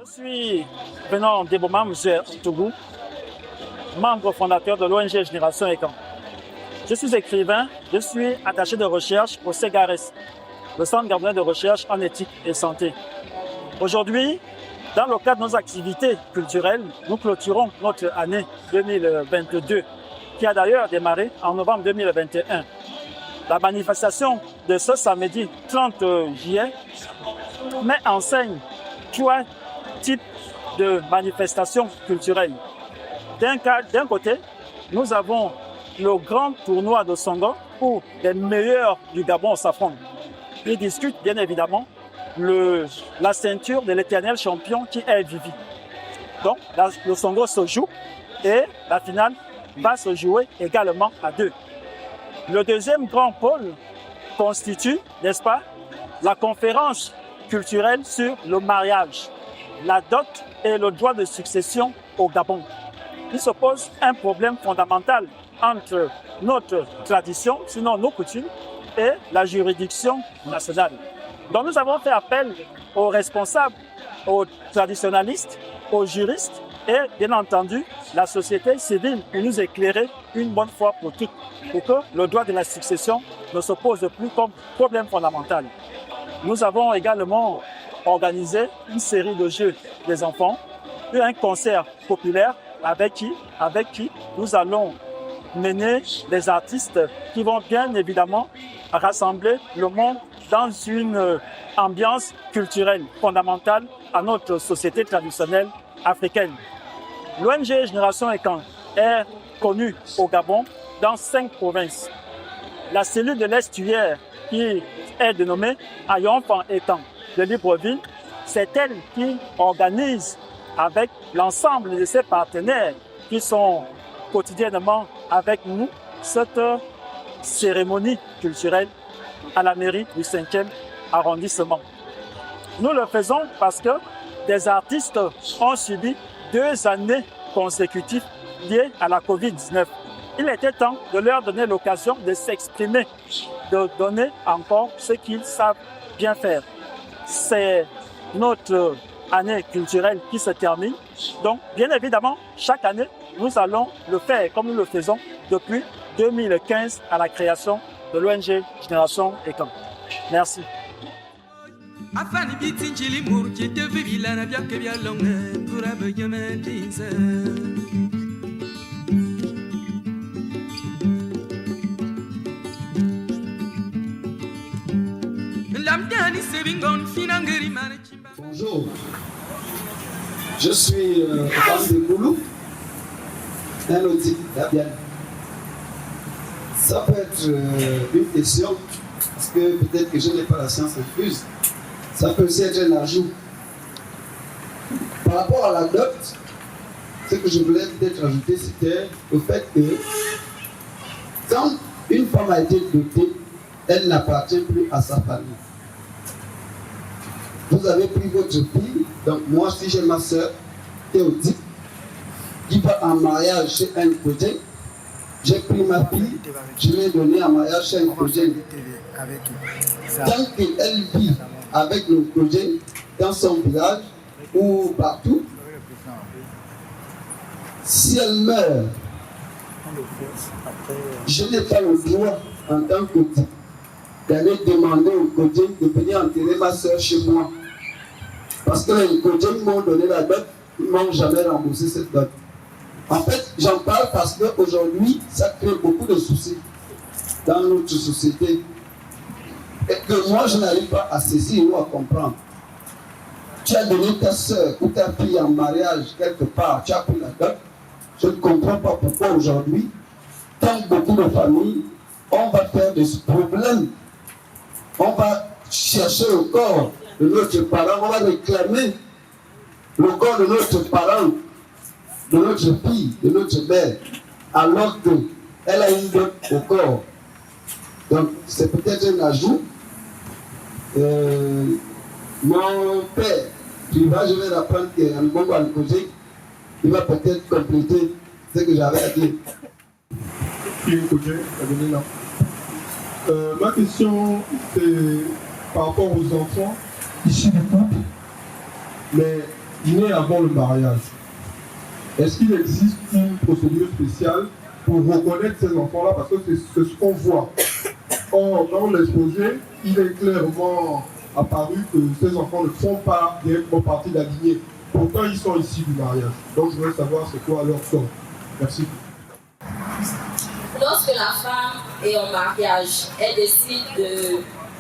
suis venant d'Eboma, M. Tougou, membre fondateur de l'ONG Génération Ekan. Je suis écrivain, je suis attaché de recherche au CEGARES, le Centre gabonais de recherche en éthique et santé. Aujourd'hui, dans le cadre de nos activités culturelles, nous clôturons notre année 2022, qui a d'ailleurs démarré en novembre 2021. La manifestation de ce samedi 30 juillet met en scène trois types de manifestations culturelles. D'un côté, nous avons le grand tournoi de Songo où les meilleurs du Gabon s'affrontent. Ils discutent bien évidemment la ceinture de l'éternel champion qui est Vivi. Donc le Songo se joue et la finale va se jouer également à 2. Le deuxième grand pôle constitue, n'est-ce pas, la conférence culturelle sur le mariage, la dot et le droit de succession au Gabon. Il se pose un problème fondamental entre notre tradition, sinon nos coutumes, et la juridiction nationale. Donc nous avons fait appel aux responsables, aux traditionalistes, aux juristes et bien entendu la société civile pour nous éclairer une bonne fois pour toutes, pour que le droit de la succession ne se pose plus comme problème fondamental. Nous avons également organisé une série de jeux des enfants et un concert populaire avec qui nous allons mener des artistes qui vont bien évidemment rassembler le monde dans une ambiance culturelle fondamentale à notre société traditionnelle africaine. L'ONG Génération Ekan est connue au Gabon dans 5 provinces. La cellule de l'estuaire qui est dénommée Ayonfan Ekan de Libreville, c'est elle qui organise avec l'ensemble de ses partenaires qui sont quotidiennement avec nous cette cérémonie culturelle à la mairie du 5e arrondissement. Nous le faisons parce que des artistes ont subi 2 années consécutives liées à la Covid-19. Il était temps de leur donner l'occasion de s'exprimer, de donner encore ce qu'ils savent bien faire. C'est notre année culturelle qui se termine. Donc, bien évidemment, chaque année, nous allons le faire comme nous le faisons depuis 2015 à la création de l'ONG Génération Ekan. Merci. Bonjour, je suis Okan de Koulou, un outil d'Abian. Ça peut être une question, parce que peut-être que je n'ai pas la science infuse. Ça peut aussi être un ajout. Par rapport à la dot, ce que je voulais peut-être ajouter, c'était le fait que quand une femme a été dotée, elle n'appartient plus à sa famille. Vous avez pris votre fille, donc moi si j'ai ma soeur, Théodie, qui va en mariage chez un cousin, j'ai pris ma fille, je l'ai donnée en mariage chez un cousin. Tant qu'elle vit avec le cousin dans son village ou partout, si elle meurt, je n'ai pas le droit en tant que cousin d'aller demander au cousin de venir enterrer ma soeur chez moi. Parce que les cousins m'ont donné la dot, ils ne m'ont jamais remboursé cette dot. En fait, j'en parle parce qu'aujourd'hui, ça crée beaucoup de soucis dans notre société. Et que moi, je n'arrive pas à saisir ou à comprendre. Tu as donné ta soeur ou ta fille en mariage quelque part, tu as pris la dot. Je ne comprends pas pourquoi aujourd'hui, dans beaucoup de familles, on va faire des problèmes. On va chercher le corps de notre parent, on va réclamer le corps de notre parent, de notre fille, de notre mère, alors qu'elle a une dot au corps. Donc, c'est peut-être un ajout. Mon père, je vais l'apprendre qu'un bon alcoolique, il va peut-être compléter ce que j'avais à dire. Ma question, c'est par rapport aux enfants issus du couple, mais nés avant le mariage. Est-ce qu'il existe une procédure spéciale pour reconnaître ces enfants-là? Parce que c'est ce qu'on voit. Or, dans l'exposé, il est clairement apparu que ces enfants ne font pas directement partie de la lignée. Pourtant, ils sont issus du mariage. Donc, je voudrais savoir c'est quoi leur sort. Merci. Lorsque la femme est en mariage, elle décide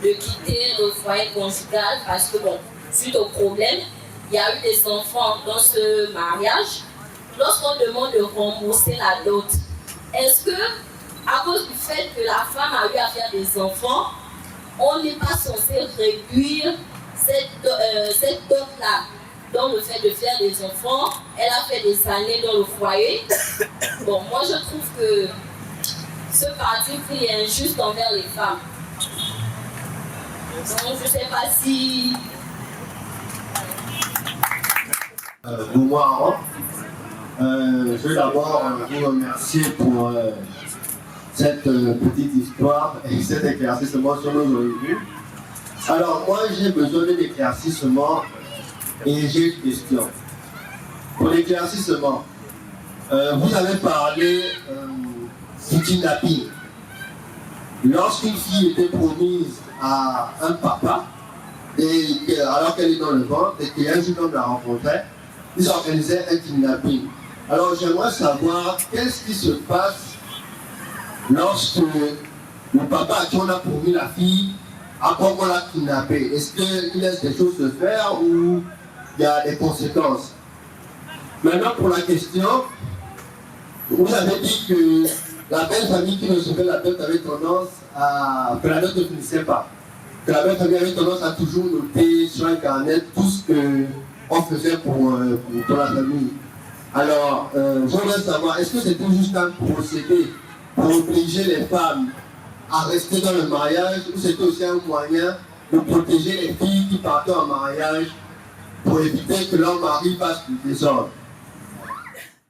de quitter le foyer conjugal parce que, bon, suite au problème, il y a eu des enfants dans ce mariage. Lorsqu'on demande de rembourser la dot, est-ce que, à cause du fait que la femme a eu à faire des enfants, on n'est pas censé réduire cette dot-là dans le fait de faire des enfants? Elle a fait des années dans le foyer. Bon, moi je trouve que ce parti pris est injuste envers les femmes. Donc je ne sais pas si... Bonsoir. Je vais d'abord vous remercier pour cette petite histoire et cet éclaircissement sur nos revues. Alors moi j'ai besoin d'un éclaircissement et j'ai une question. Pour l'éclaircissement, vous avez parlé du kidnapping. Lorsqu'une fille était promise à un papa, alors qu'elle est dans le ventre et qu'un jeune homme la rencontrait, ils organisaient un kidnapping. Alors j'aimerais savoir qu'est-ce qui se passe lorsque le papa à qui on a promis la fille, à quoi on l'a kidnappée. Est-ce qu'il laisse des choses se faire ou il y a des conséquences? Maintenant pour la question, vous avez dit que la belle famille qui recevait la dot avait tendance à... que la dot ne finissait pas. Que la belle famille avait tendance à toujours noter sur un carnet tout ce qu'on faisait pour la famille. Alors, j'aimerais savoir, est-ce que c'était juste un procédé pour obliger les femmes à rester dans le mariage ou c'était aussi un moyen de protéger les filles qui partaient en mariage pour éviter que leur mari fasse du désordre?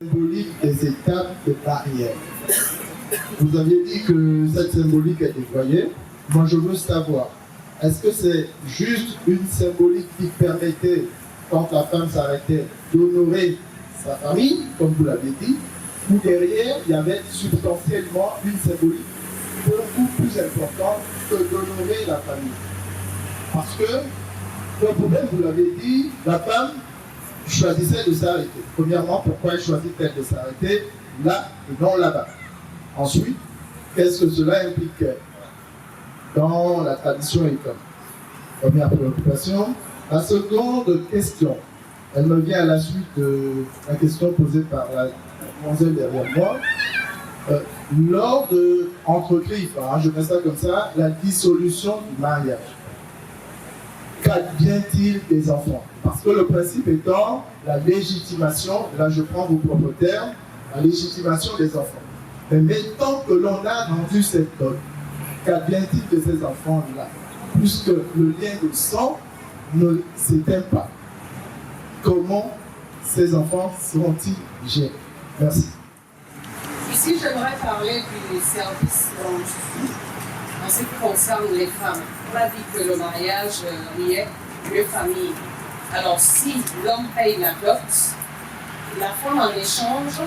Symbolique des étapes de barrière. Vous aviez dit que cette symbolique est déployée. Moi, je veux savoir, est-ce que c'est juste une symbolique qui permettait, quand la femme s'arrêtait, d'honorer sa famille, comme vous l'avez dit, ou derrière, il y avait substantiellement une symbolique beaucoup plus importante que d'honorer la famille? Parce que, le problème, vous l'avez dit, la femme choisissait de s'arrêter. Premièrement, pourquoi elle choisit-elle de s'arrêter là et non là-bas? Ensuite, qu'est-ce que cela impliquait dans la tradition école? Première préoccupation. La seconde question, elle me vient à la suite de la question posée par la demoiselle derrière moi. Lors de, entre griffes, je mets ça comme ça, la dissolution du mariage, qu'advient-il des enfants? Parce que le principe étant la légitimation, là je prends vos propres termes, la légitimation des enfants. Mais mettons que l'on a rendu cette dot, qu'advient-il de ces enfants-là? Puisque le lien de sang ne s'éteint pas. Comment ces enfants seront-ils gérés? Merci. Ici, j'aimerais parler du service en ce qui concerne les femmes. On a dit que le mariage liait deux familles. Alors, si l'homme paye la dot, la femme en échange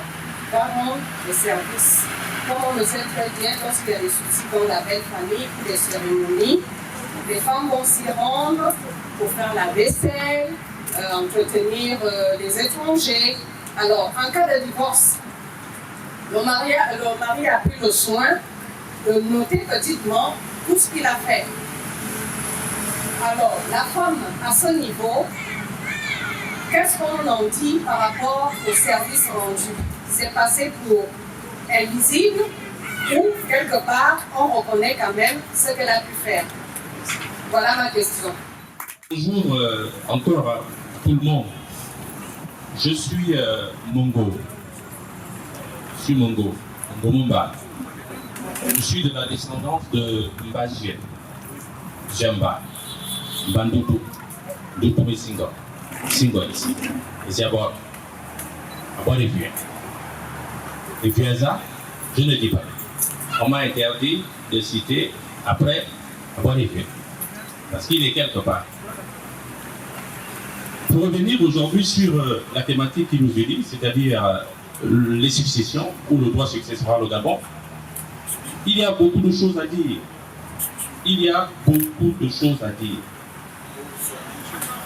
va rendre les services. Comme on le sait très bien, lorsqu'il y a des soucis dans la belle famille pour des cérémonies, les femmes vont s'y rendre pour faire la vaisselle, entretenir les étrangers. Alors, en cas de divorce, le mari a pris le soin de noter petitement tout ce qu'il a fait. Alors, la femme, à ce niveau, qu'est-ce qu'on en dit par rapport au service rendu? C'est passé pour invisible ou, quelque part, on reconnaît quand même ce qu'elle a pu faire? Voilà ma question. Bonjour encore à tout le monde. Je suis Mongo. Je suis Mongo Mumba. Je suis de la descendance de Mbajie, Jamba, Bandutu, Dutu et Singo ici. Et c'est à bord des vieux. Les vieux, ça, je ne dis pas. On m'a interdit de citer après Boniface, parce qu'il est quelque part. Pour revenir aujourd'hui sur la thématique qui nous est dit, c'est-à-dire les successions ou le droit successoral au Gabon, il y a beaucoup de choses à dire. Il y a beaucoup de choses à dire.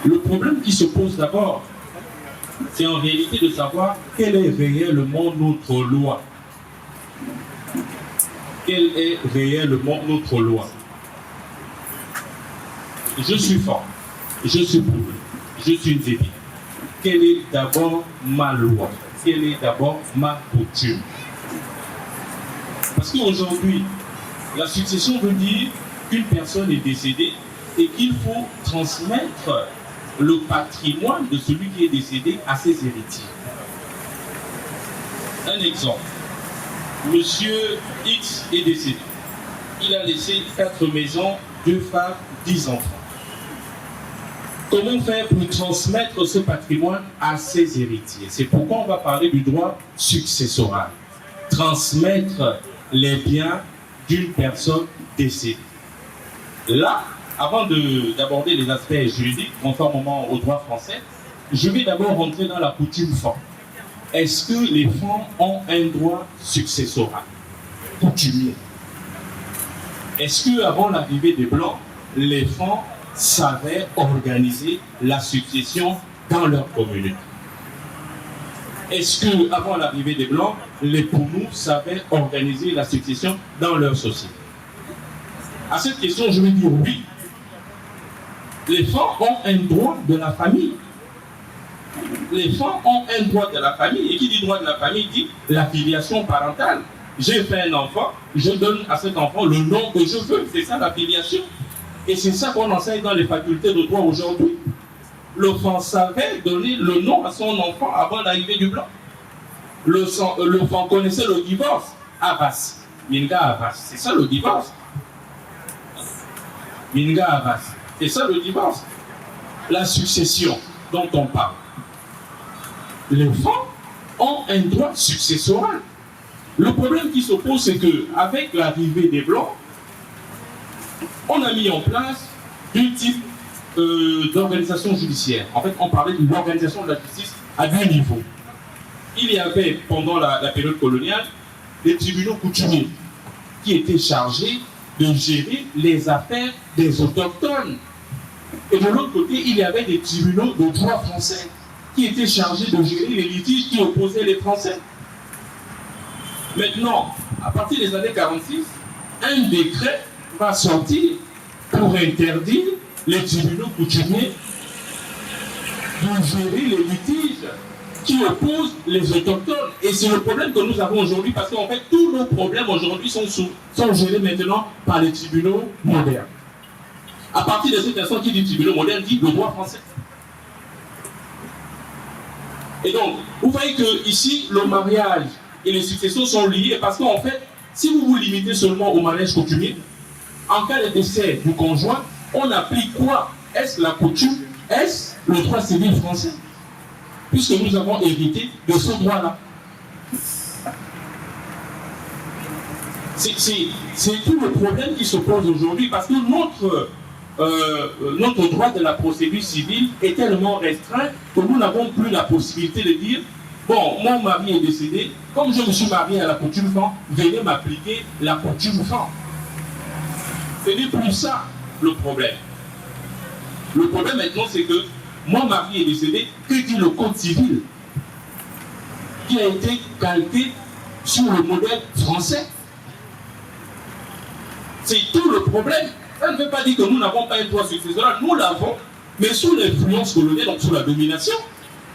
Le problème qui se pose d'abord, c'est en réalité de savoir quelle est réellement notre loi. Quelle est réellement notre loi? Je suis fort, je suis prouvé, je suis une débile. Quelle est d'abord ma loi? Quelle est d'abord ma coutume? Parce qu'aujourd'hui, la succession veut dire qu'une personne est décédée et qu'il faut transmettre le patrimoine de celui qui est décédé à ses héritiers. Un exemple. Monsieur X est décédé. Il a laissé 4 maisons, 2 femmes, 10 enfants. Comment faire pour transmettre ce patrimoine à ses héritiers? C'est pourquoi on va parler du droit successoral. Transmettre les biens d'une personne décédée. Là, avant d'aborder les aspects juridiques, conformément au droit français, je vais d'abord rentrer dans la coutume forte. Est-ce que les femmes ont un droit successoral coutumier? Est-ce qu'avant l'arrivée des Blancs, les femmes savaient organiser la succession dans leur communauté? Est-ce qu'avant l'arrivée des Blancs, les Pounous savaient organiser la succession dans leur société? À cette question, je vais dire oui. Les femmes ont un droit de la famille. Les femmes ont un droit de la famille. Et qui dit droit de la famille dit la filiation parentale. J'ai fait un enfant, je donne à cet enfant le nom que je veux. C'est ça la filiation. Et c'est ça qu'on enseigne dans les facultés de droit aujourd'hui. L'enfant savait donner le nom à son enfant avant l'arrivée du blanc. L'enfant connaissait le divorce. Abbas. Minga Abbas. C'est ça le divorce. Minga Abbas. C'est ça le divorce. La succession dont on parle. Les femmes ont un droit successoral. Le problème qui se pose, c'est qu'avec l'arrivée des Blancs, on a mis en place deux types d'organisation judiciaire. En fait, on parlait de l'organisation de la justice à deux niveaux. Il y avait, pendant la période coloniale, des tribunaux coutumiers qui étaient chargés de gérer les affaires des autochtones. Et de l'autre côté, il y avait des tribunaux de droit français qui étaient chargés de gérer les litiges qui opposaient les Français. Maintenant, à partir des années 46, un décret va sortir pour interdire les tribunaux coutumiers de gérer les litiges qui opposent les autochtones. Et c'est le problème que nous avons aujourd'hui, parce qu'en fait, tous nos problèmes aujourd'hui sont gérés maintenant par les tribunaux modernes. À partir de cette personne qui dit tribunaux modernes, dit le droit français. Et donc, vous voyez que ici, le mariage et les successions sont liés, parce qu'en fait, si vous vous limitez seulement au mariage coutumier, en cas de décès du conjoint, on applique quoi? Est-ce la coutume? Est-ce le droit civil français? Puisque nous avons hérité de ce droit-là. C'est tout le problème qui se pose aujourd'hui, parce que notre droit de la procédure civile est tellement restreint que nous n'avons plus la possibilité de dire bon, mon mari est décédé, comme je me suis marié à la coutume femme, venez m'appliquer la coutume femme. Ce n'est plus ça le problème. Le problème maintenant, c'est que mon mari est décédé, que dit le code civil qui a été calqué sur le modèle français? C'est tout le problème. Ça ne veut pas dire que nous n'avons pas un droit successoral. Nous l'avons, mais sous l'influence coloniale, donc sous la domination,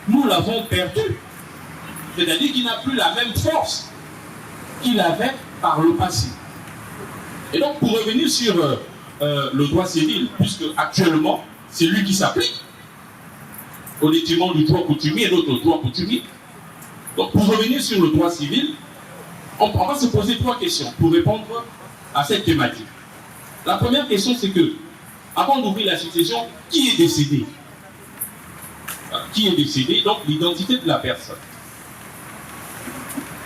nous l'avons perdu. C'est-à-dire qu'il n'a plus la même force qu'il avait par le passé. Et donc, pour revenir sur le droit civil, puisque actuellement, c'est lui qui s'applique, au détriment du droit coutumier et d'autres droits coutumiers. Donc, pour revenir sur le droit civil, on va se poser 3 questions pour répondre à cette thématique. La première question, c'est que, avant d'ouvrir la succession, qui est décédé? Qui est décédé? Donc, l'identité de la personne.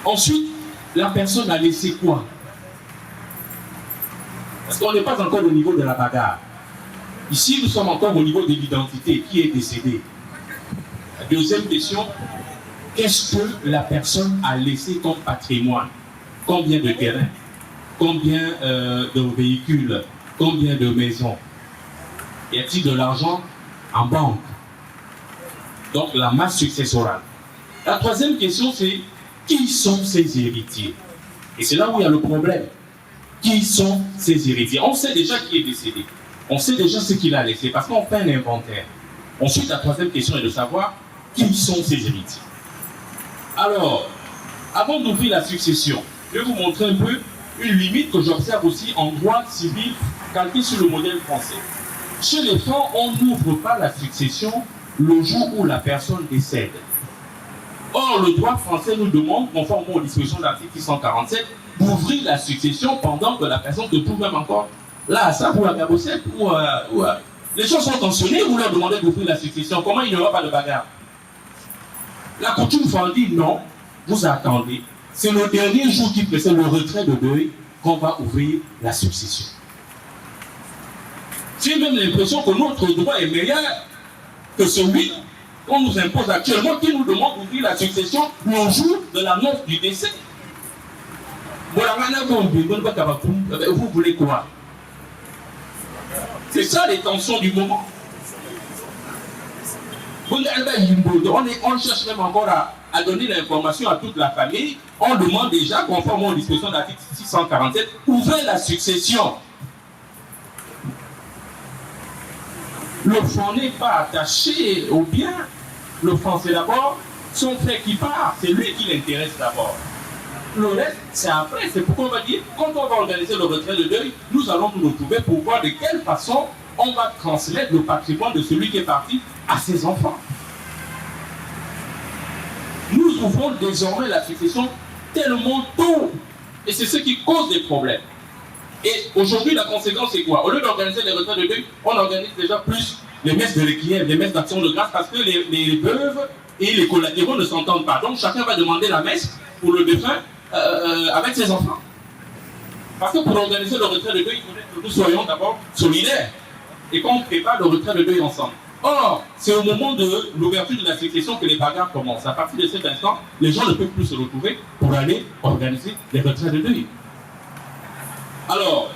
Ensuite, la personne a laissé quoi? Parce qu'on n'est pas encore au niveau de la bagarre. Ici, nous sommes encore au niveau de l'identité. Qui est décédé? La deuxième question, qu'est-ce que la personne a laissé comme patrimoine? Combien de terrains? Combien de véhicules? Combien de maisons? Y a-t-il de l'argent en banque? Donc la masse successorale. La troisième question, c'est qui sont ces héritiers? Et c'est là où il y a le problème. Qui sont ces héritiers? On sait déjà qui est décédé. On sait déjà ce qu'il a laissé parce qu'on fait un inventaire. Ensuite, la troisième question est de savoir qui sont ces héritiers. Alors, avant d'ouvrir la succession, je vais vous montrer un peu une limite que j'observe aussi en droit civil calqué sur le modèle français. Chez les francs, on n'ouvre pas la succession le jour où la personne décède. Or, le droit français nous demande, conformément aux dispositions de l'article 647, d'ouvrir la succession pendant que la personne se trouve même encore là, à ça, ou à Gabosette, les gens sont tensionnés, vous leur demandez d'ouvrir la succession. Comment il n'y aura pas de bagarre? La coutume dit non, vous attendez. C'est le dernier jour qui précède le retrait de deuil qu'on va ouvrir la succession. J'ai même l'impression que notre droit est meilleur que celui qu'on nous impose actuellement, qui nous demande d'ouvrir la succession le jour de l'annonce du décès. Vous voulez quoi? C'est ça les tensions du moment. On cherche même encore à donner l'information à toute la famille. On demande déjà, conformément aux dispositions de l'article 647, ouvrez la succession. Le franc n'est pas attaché au bien. Le franc, c'est d'abord son frère qui part. C'est lui qui l'intéresse d'abord. Le reste, c'est après. C'est pourquoi on va dire, quand on va organiser le retrait de deuil, nous allons nous retrouver pour voir de quelle façon on va transmettre le patrimoine de celui qui est parti à ses enfants. Nous ouvrons désormais la succession tellement tôt. Et c'est ce qui cause des problèmes. Et aujourd'hui, la conséquence, c'est quoi? Au lieu d'organiser les retraits de deuil, on organise déjà plus les messes de requiem, les messes d'action de grâce, parce que les veuves et les collatéraux ne s'entendent pas. Donc chacun va demander la messe pour le défunt avec ses enfants. Parce que pour organiser le retrait de deuil, il faudrait que nous soyons d'abord solidaires et qu'on prépare le retrait de deuil ensemble. Or, c'est au moment de l'ouverture de la succession que les bagarres commencent. À partir de cet instant, les gens ne peuvent plus se retrouver pour aller organiser les retraits de deuil. Alors,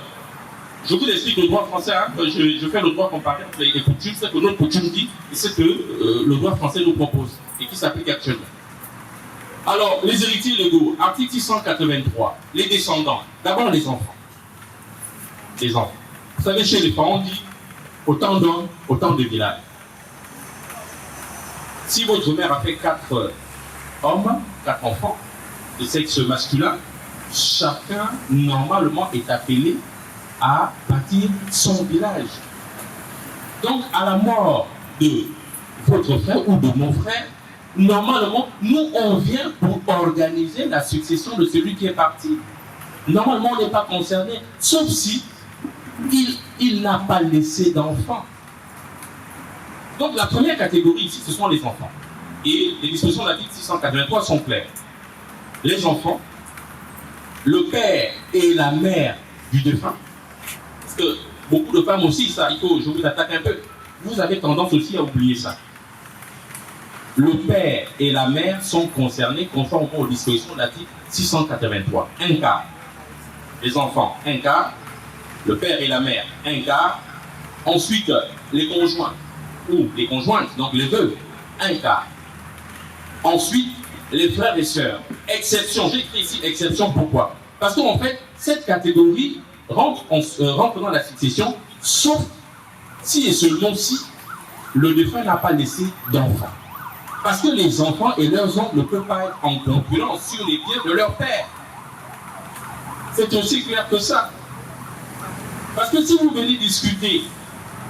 je vous explique le droit français, hein, je fais le droit comparé entre les coutumes, c'est que notre coutume dit, et c'est que le droit français nous propose, et qui s'applique actuellement. Alors, les héritiers légaux, article 683, les descendants, d'abord les enfants. Les enfants. Vous savez, chez les parents, on dit, autant d'hommes, autant de villages. Si votre mère a fait 4 hommes, 4 enfants, de sexe masculin, chacun, normalement, est appelé à bâtir son village. Donc, à la mort de votre frère ou de mon frère, normalement, nous, on vient pour organiser la succession de celui qui est parti. Normalement, on n'est pas concerné, sauf si il n'a pas laissé d'enfants. Donc, la première catégorie ici, ce sont les enfants. Et les dispositions de l'article 683 sont claires. Les enfants, le père et la mère du défunt, parce que beaucoup de femmes aussi, ça, je vous attaque un peu, vous avez tendance aussi à oublier ça. Le père et la mère sont concernés conformément aux dispositions de l'article 683. Un quart. Les enfants, un quart. Le père et la mère, un quart. Ensuite, les conjoints, ou les conjointes, donc les veuves, un quart. Ensuite, les frères et sœurs. Exception, j'écris ici exception, pourquoi? Parce qu'en fait, cette catégorie rentre dans la succession, sauf si et seulement si le défunt n'a pas laissé d'enfants. Parce que les enfants et leurs oncles ne peuvent pas être en concurrence sur les biens de leur père. C'est aussi clair que ça. Parce que si vous venez discuter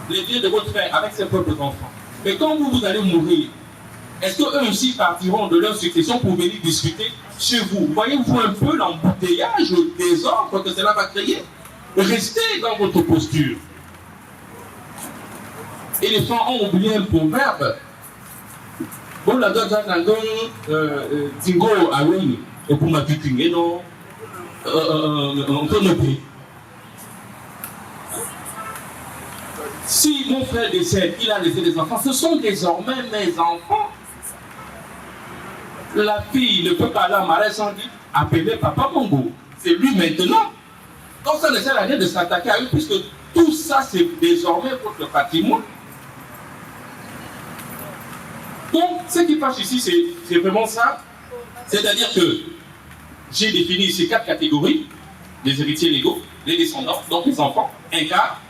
les biens de votre frère avec ses propres enfants, mais quand vous allez mourir, est-ce qu'eux aussi partiront de leur succession pour venir discuter chez vous? Voyez-vous un peu l'embouteillage, le désordre que cela va créer? Restez dans votre posture. Et les gens ont oublié un proverbe. Bon, la dose Tingo Awini, et pour ma piquine, non, on peut le payer. Si mon frère décède, il a laissé des enfants, ce sont désormais mes enfants. La fille ne peut pas aller en mariage sans dire appeler papa Mongo. C'est lui maintenant. Donc ça ne sert à rien de s'attaquer à eux, puisque tout ça, c'est désormais votre patrimoine. Donc, ce qui passe ici, c'est vraiment ça. C'est-à-dire que j'ai défini ici 4 catégories. Les héritiers légaux, les descendants, donc les enfants, un quart.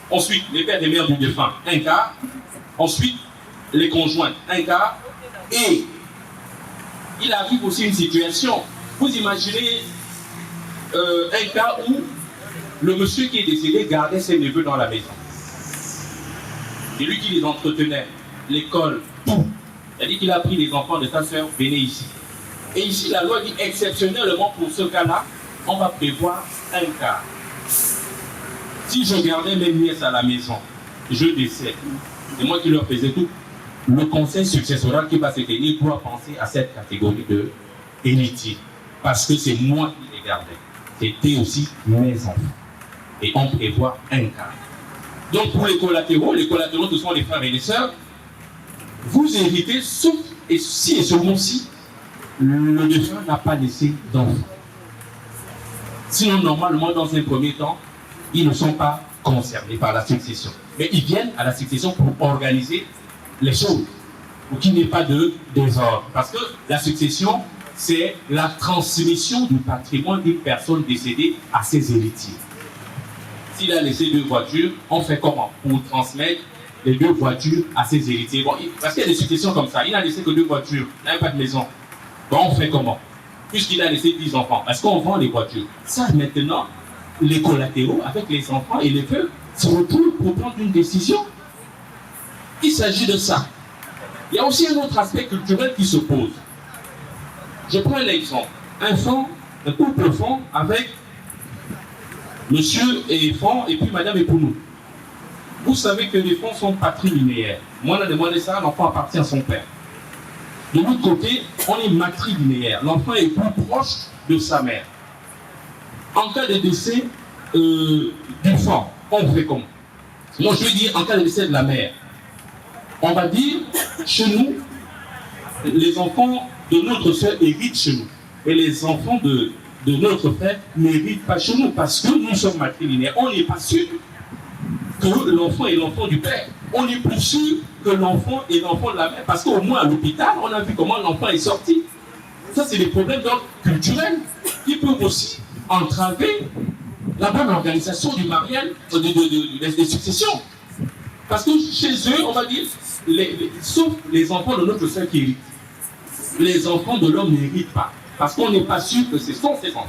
Ensuite, les pères et mères du défunt, un quart. Ensuite, les conjoints, un quart. Et il arrive aussi une situation. Vous imaginez un cas où le monsieur qui est décédé gardait ses neveux dans la maison. C'est lui qui les entretenait, l'école, tout. C'est-à-dire qu'il a pris les enfants de sa sœur, venez ici. Et ici, la loi dit exceptionnellement pour ce cas-là, on va prévoir un cas. Si je gardais mes nièces à la maison, je décède, c'est moi qui leur faisais tout, le conseil successoral qui va se tenir doit penser à cette catégorie de héritiers. Parce que c'est moi qui les gardais. C'était aussi mes enfants. Et on prévoit un cas. Donc pour les collatéraux ce sont les frères et les sœurs, vous héritez sauf et si et seulement si le défunt n'a pas laissé d'enfants. Sinon, normalement, dans un premier temps, ils ne sont pas concernés par la succession. Mais ils viennent à la succession pour organiser les choses, pour qu'il n'y ait pas de désordre. Parce que la succession, c'est la transmission du patrimoine d'une personne décédée à ses héritiers. S'il a laissé 2 voitures, on fait comment pour transmettre les 2 voitures à ses héritiers? Bon, parce qu'il y a des successions comme ça. Il n'a laissé que 2 voitures, il n'a pas de maison. Bon, on fait comment? Puisqu'il a laissé 10 enfants, est-ce qu'on vend les voitures? Ça, maintenant, les collatéraux, avec les enfants et les veuves, se retrouvent pour prendre une décision. Il s'agit de ça. Il y a aussi un autre aspect culturel qui se pose. Je prends un exemple. Un couple fond avec monsieur et fonds et puis madame et Pounou. Vous savez que les fonds sont patrilinéaires. Moi, on a demandé ça, l'enfant appartient à son père. De l'autre côté, on est matrilinéaire. L'enfant est plus proche de sa mère. En cas de décès du fonds, on fait comment? Moi, je veux dire, en cas de décès de la mère, on va dire, chez nous, les enfants de notre soeur héritent chez nous. Et les enfants de notre frère n'héritent pas chez nous parce que nous sommes matrilinéaires. On n'est pas sûr que l'enfant est l'enfant du père. On est plus sûr que l'enfant est l'enfant de la mère. Parce qu'au moins à l'hôpital, on a vu comment l'enfant est sorti. Ça, c'est des problèmes d'ordre culturel qui peuvent aussi entraver la bonne organisation du mariage, des successions. Parce que chez eux, on va dire, sauf les enfants de notre soeur qui héritent. Les enfants de l'homme n'héritent pas. Parce qu'on n'est pas sûr que ce sont ses enfants.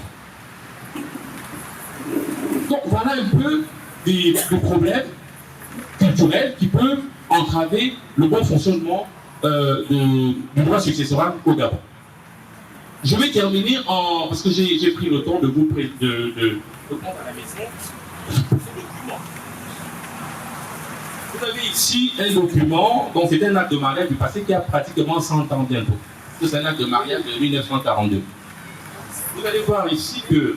Donc voilà un peu des problèmes culturels qui peuvent entraver le bon fonctionnement du droit successoral au Gabon. Je vais terminer parce que j'ai pris le temps de vous prendre à la maison ce document. Vous avez ici un document, donc c'est un acte de mariage du passé qui a pratiquement 100 ans bientôt. C'est un acte de mariage de 1942. Vous allez voir ici que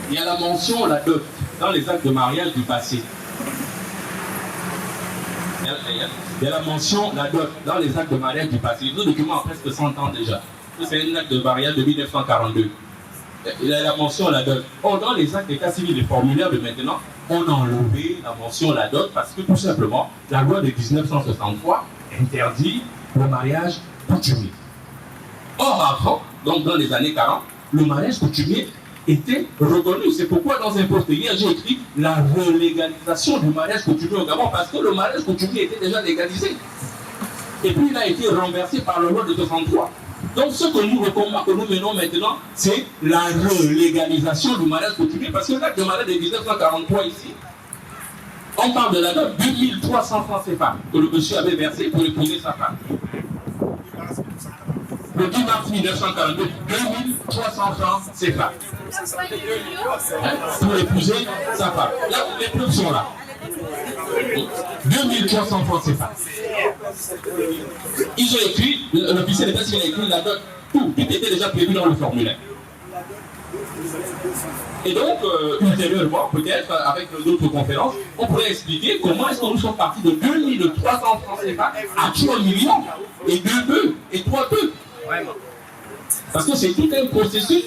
il y a la mention, la dot, dans les actes de mariage du passé. Il y a la mention, la dot, dans les actes de mariage du passé. Le document a presque 100 ans déjà. C'est un acte de mariage de 1942. Il y a la mention, la dot. Or, dans les actes d'état civil, les formulaires de maintenant, on a enlevé la mention, la dot, parce que tout simplement, la loi de 1963 interdit le mariage coutumier. Or, avant, donc dans les années 40, le mariage coutumier était reconnu. C'est pourquoi dans un poste hier, j'ai écrit la relégalisation du mariage coutumier au Gabon, parce que le mariage coutumier était déjà légalisé. Et puis il a été renversé par la loi de 63. Donc ce que nous recommandons, que nous menons maintenant, c'est la relégalisation du mariage coutumier, parce que l'acte de mariage de 1943 ici, on parle de la dot, 2300 francs CFA que le monsieur avait versé pour épouser sa femme. Le 10 mars 1942, 2300 francs CFA. Pour épouser sa femme. Là, les preuves sont là. 2300 francs CFA. Ils ont écrit, l'officier d'état civil a écrit la dot, tout était déjà prévu dans le formulaire. Et donc, ultérieurement, peut-être, avec d'autres conférences, on pourrait expliquer comment est-ce que nous sommes partis de 2300 francs CFA à 3 millions, et 2 bœufs, et 3 bœufs. Parce que c'est tout un processus.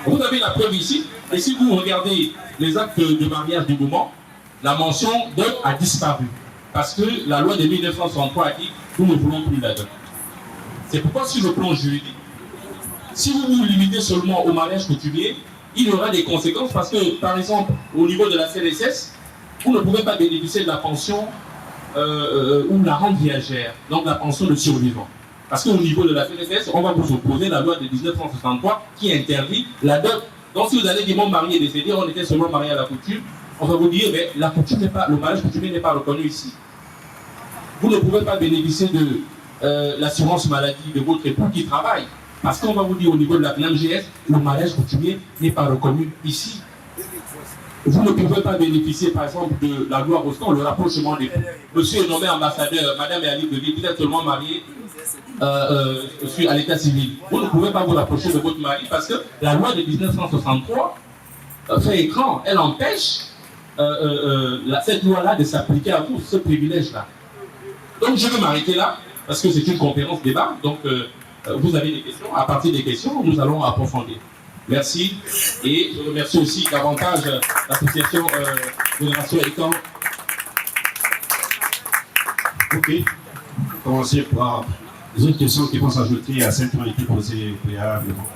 Vous avez la preuve ici, et si vous regardez les actes de mariage du moment, la mention dot a disparu. Parce que la loi de 1963 a dit que nous ne voulons plus la dot. C'est pourquoi sur le plan juridique, si vous vous limitez seulement au mariage coutumier, il y aura des conséquences parce que, par exemple, au niveau de la CNSS, vous ne pouvez pas bénéficier de la pension ou la rente viagère, donc la pension de survivant. Parce qu'au niveau de la CNSS, on va vous opposer la loi de 1963 qui interdit la dot. Donc si vous allez dire mon mari est décédé, on était seulement marié à la coutume, on va vous dire mais la coutume n'est pas, le mariage coutumier n'est pas reconnu ici. Vous ne pouvez pas bénéficier de l'assurance maladie de votre époux qui travaille. Parce qu'on va vous dire au niveau de la CNAMGS, le mariage coutumier n'est pas reconnu ici. Vous ne pouvez pas bénéficier, par exemple, de la loi Rostand, le rapprochement des... Monsieur est nommé ambassadeur, madame est libre de vie, vous êtes seulement marié à l'état civil. Vous ne pouvez pas vous rapprocher de votre mari parce que la loi de 1963 fait écran, elle empêche cette loi-là de s'appliquer à vous, ce privilège-là. Donc je vais m'arrêter là, parce que c'est une conférence débat, donc vous avez des questions, à partir des questions, nous allons approfondir. Merci, et je remercie aussi davantage l'association Génération Écran. Ok, commencer par les autres questions qui vont s'ajouter à celles qui ont été posées préalablement.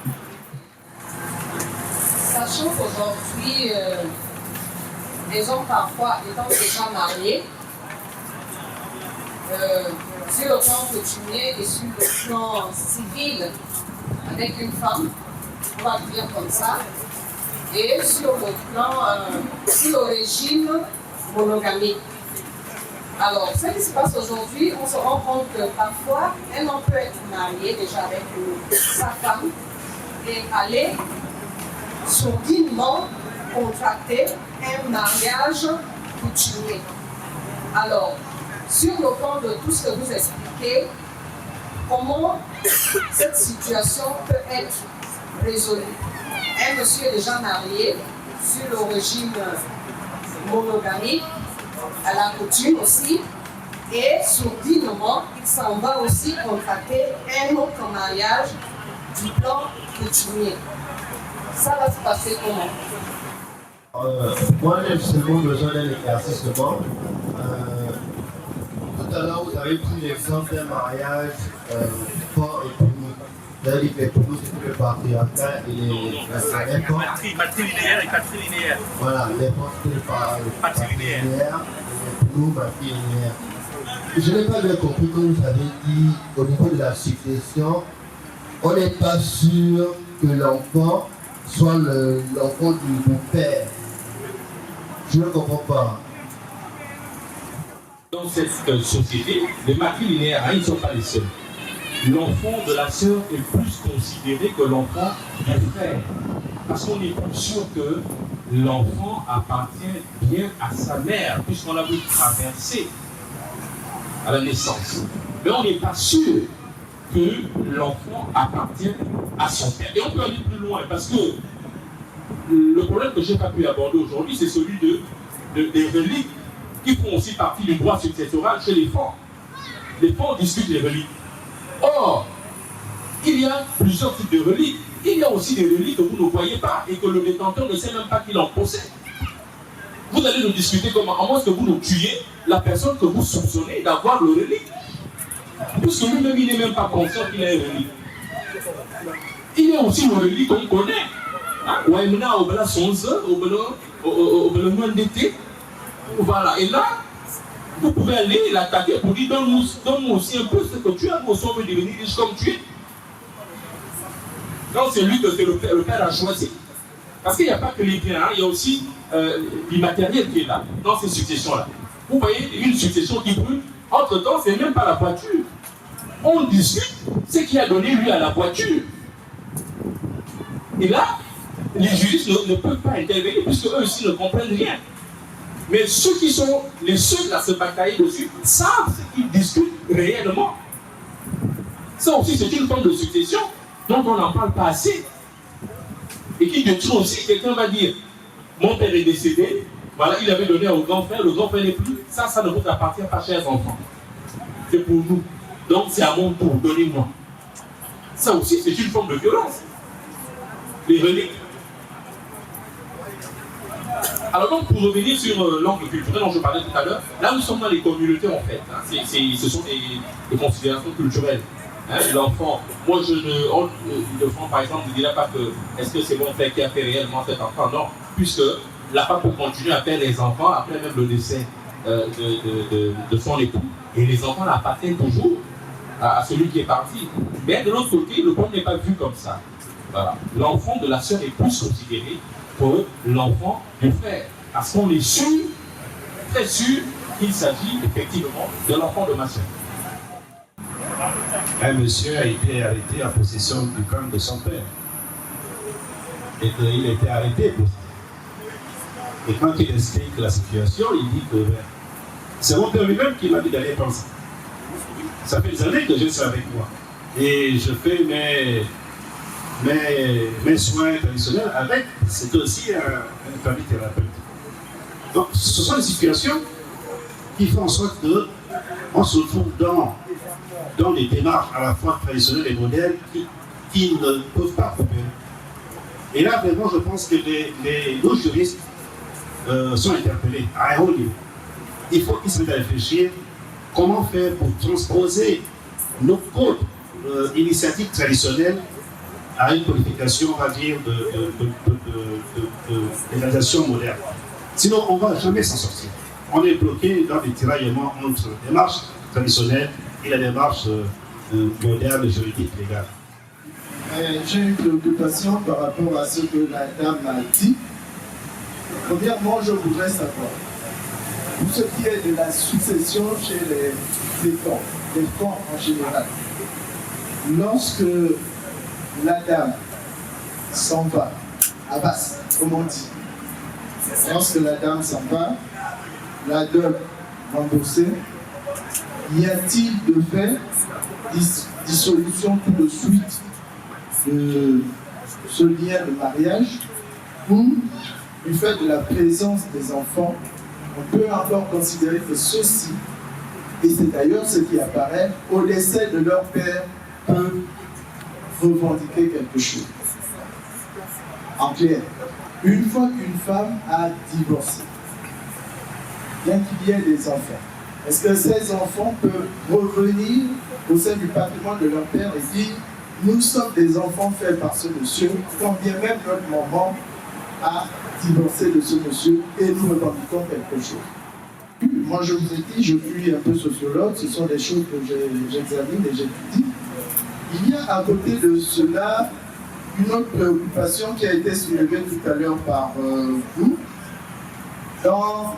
Sachant qu'aujourd'hui, les hommes parfois étant déjà mariés, sur le plan coutumier et sur le plan civil avec une femme, on va dire comme ça, et sur le plan, sur le régime monogamique. Alors, ce qui se passe aujourd'hui, on se rend compte que parfois, un homme peut être marié déjà avec sa femme et aller sourdement contracter un mariage coutumier. Alors, sur le plan de tout ce que vous expliquez, comment cette situation peut être résolue? Un monsieur est déjà marié sur le régime monogamique, à la coutume aussi, et sourdement, il s'en va aussi contracter un autre mariage du plan coutumier. Ça va se passer comment? Moi, j'ai seulement besoin d'un éclaircissement. Tout à l'heure, vous avez pris l'exemple d'un mariage fort et puni. C'est-à-dire que pour nous, c'est le patriarcat et les matrilinéaire et patrilinéaire. Voilà, les forces patrilinéaires et pour nous, matrilinéaire. Je n'ai pas bien compris, comme vous avez dit, au niveau de la succession, on n'est pas sûr que l'enfant soit l'enfant du beau-père. Je ne comprends pas. Dans cette société, les matrilinéaires, ils ne sont pas les seuls. L'enfant de la sœur est plus considéré que l'enfant du frère. Parce qu'on est plus sûr que l'enfant appartient bien à sa mère, puisqu'on l'a vu traverser à la naissance. Mais on n'est pas sûr que l'enfant appartient à son père. Et on peut aller plus loin, parce que le problème que je n'ai pas pu aborder aujourd'hui, c'est celui des reliques qui font aussi partie du droit successoral chez les femmes. Les femmes discutent les reliques. Or, il y a plusieurs types de reliques. Il y a aussi des reliques que vous ne voyez pas et que le détenteur ne sait même pas qu'il en possède. Vous allez nous discuter comment, à moins que vous nous tuiez la personne que vous soupçonnez d'avoir le relique. Puisque lui-même, il n'est même pas conscient qu'il a un relique. Il y a aussi le relique qu'on connaît. Voilà, et là, vous pouvez aller l'attaquer pour dire donne-nous aussi un peu ce que tu as, nous sommes devenir riches comme tu es. Donc c'est lui que le père a choisi. Parce qu'il n'y a pas que les biens, hein, il y a aussi l'immatériel qui est là, dans ces successions-là. Vous voyez une succession qui brûle, entre-temps, ce n'est même pas la voiture. On discute ce qui a donné lui à la voiture. Et là, les juristes ne peuvent pas intervenir puisque eux aussi ne comprennent rien. Mais ceux qui sont les seuls à se batailler dessus savent ce qu'ils discutent réellement. Ça aussi, c'est une forme de succession dont on n'en parle pas assez. et qui détruit aussi, quelqu'un va dire, mon père est décédé, voilà, il avait donné au grand frère, le grand frère n'est plus, ça ne vous appartient pas, chers enfants. C'est pour nous. Donc c'est à mon tour, donnez-moi. Ça aussi, c'est une forme de violence. Les reliques. Alors donc, pour revenir sur l'angle culturel dont je parlais tout à l'heure, là nous sommes dans les communautés en fait. Hein. Ce sont des considérations culturelles. Hein, l'enfant, moi le fond par exemple ne dirait pas que est-ce que c'est mon père qui a fait réellement cet enfant, non, puisque la femme peut continuer à faire les enfants après même le décès de son époux. Et les enfants l'appartiennent toujours à celui qui est parti. Mais de l'autre côté, le problème n'est pas vu comme ça. Voilà. L'enfant de la sœur est plus considéré que l'enfant du frère. Parce qu'on est sûr, très sûr, qu'il s'agit effectivement de l'enfant de ma sœur. Un monsieur a été arrêté en possession du crâne de son père. Et qu'il a été arrêté pour ça. Et quand il explique la situation, il dit que c'est mon père lui-même qui m'a dit d'aller penser. Ça fait des années que je suis avec moi. Et je fais mes soins traditionnels avec, c'est aussi un famille thérapeute. Donc ce sont des situations qui font en sorte qu'on se retrouve dans des démarches à la fois traditionnelles et modernes qui ne peuvent pas coopérer. Et là, vraiment, je pense que nos juristes sont interpellés à un haut niveau. Il faut qu'ils se mettent à réfléchir comment faire pour transposer nos codes initiatives traditionnelles à une qualification, on va dire, de réalisation moderne. Sinon, on ne va jamais s'en sortir. On est bloqué dans des tiraillements entre la démarche traditionnelle et la démarche moderne, juridique, légale. J'ai une préoccupation par rapport à ce que la dame a dit. Premièrement, je voudrais savoir, pour ce qui est de la succession chez les enfants en général, lorsque la dame s'en va, à basse, comme on dit, lorsque la dame s'en va, la dot remboursée, y a-t-il de fait dissolution tout de suite de ce lien de mariage ou du fait de la présence des enfants, on peut encore considérer que ceux-ci, et c'est d'ailleurs ce qui apparaît, au décès de leur père, peuvent revendiquer quelque chose. En clair, une fois qu'une femme a divorcé, bien qu'il y ait des enfants, est-ce que ces enfants peuvent revenir au sein du patrimoine de leur père et dire « Nous sommes des enfants faits par ce monsieur, quand bien même notre maman a divorcé de ce monsieur et nous revendiquons quelque chose. » Moi, je vous ai dit, je suis un peu sociologue, ce sont des choses que j'examine et j'étudie. Il y a à côté de cela une autre préoccupation qui a été soulevée tout à l'heure par vous, dans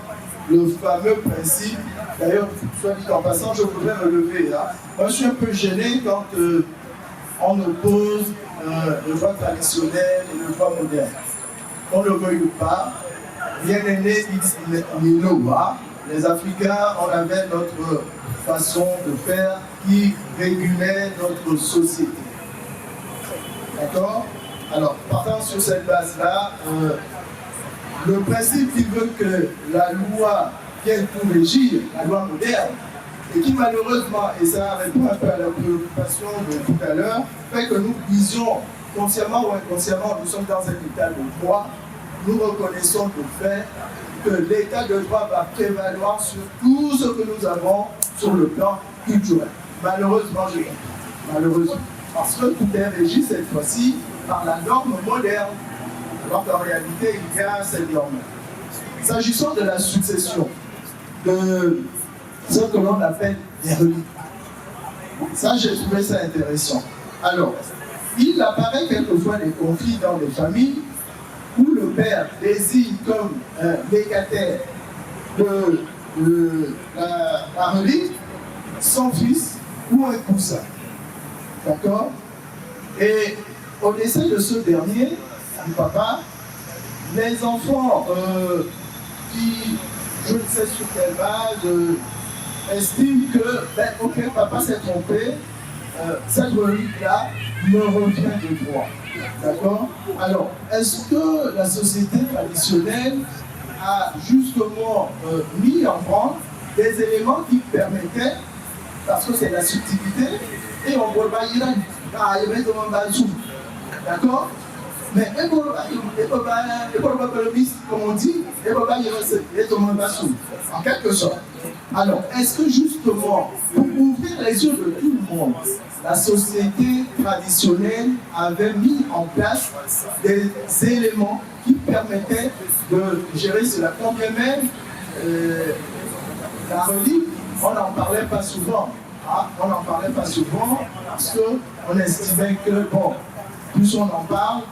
le fameux principe, d'ailleurs, soit dit en passant, je voudrais me lever là. Moi, je suis un peu gêné quand on oppose le droit traditionnel et le droit moderne. On ne le veuille pas, rien n'est né ni noa. Les Africains, on avait notre façon de faire qui régulait notre société. D'accord? Alors, partant sur cette base-là, le principe qui veut que la loi vienne pour régir, la loi moderne, et qui malheureusement, et ça répond un peu à la préoccupation de tout à l'heure, fait que nous disions, consciemment ou inconsciemment, nous sommes dans un état de droit, nous reconnaissons de fait que l'état de droit va prévaloir sur tout ce que nous avons sur le plan culturel. Malheureusement, je dis malheureusement, parce que tout est régi cette fois-ci par la norme moderne, alors qu'en réalité, il y a cette norme. S'agissant de la succession, de ce que l'on appelle les reliques, ça, j'ai trouvé ça intéressant. Alors, il apparaît quelquefois des conflits dans les familles où le père désigne comme légataire de la relique son fils ou un cousin. D'accord? Et au décès de ce dernier, du papa, les enfants qui, je ne sais sur quelle base, estiment que, ben, ok, papa s'est trompé, cette relique-là, me revient de droit. D'accord? Alors, est-ce que la société traditionnelle a justement mis en branle des éléments qui permettaient, parce que c'est la subtilité, et on voit pas y aller dans un bazou. D'accord? Mais comme on dit, en quelque sorte. Alors, est-ce que justement, pour ouvrir les yeux de tout le monde, la société traditionnelle avait mis en place des éléments qui permettaient de gérer cela? Quand bien même la relique, on n'en parlait pas souvent. Hein? On n'en parlait pas souvent parce qu'on estimait que, bon, plus on en parle,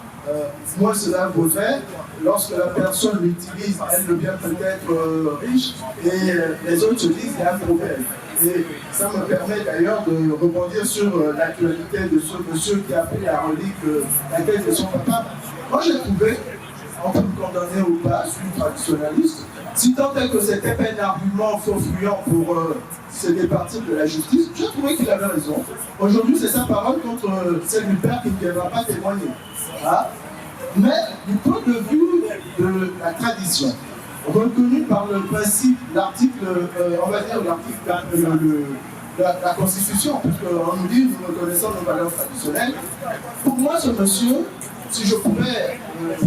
moins cela vaudrait. Lorsque la personne l'utilise, elle devient peut-être riche et les autres se disent qu'il y a un problème. Et ça me permet d'ailleurs de rebondir sur l'actualité de ce monsieur qui a pris la relique, la tête de son papa. Moi j'ai trouvé, on peut me condamner ou pas, je suis traditionnaliste, si tant est que c'était pas un argument faux-fuyant pour se départir de la justice, j'ai trouvé qu'il avait raison. Aujourd'hui c'est sa parole contre celle du père qui ne va pas témoigner. Hein? Mais du point de vue de la tradition, reconnu par le principe, l'article, on va dire l'article, la Constitution, puisqu'on nous dit nous reconnaissons nos valeurs traditionnelles. Pour moi, ce monsieur, si je pouvais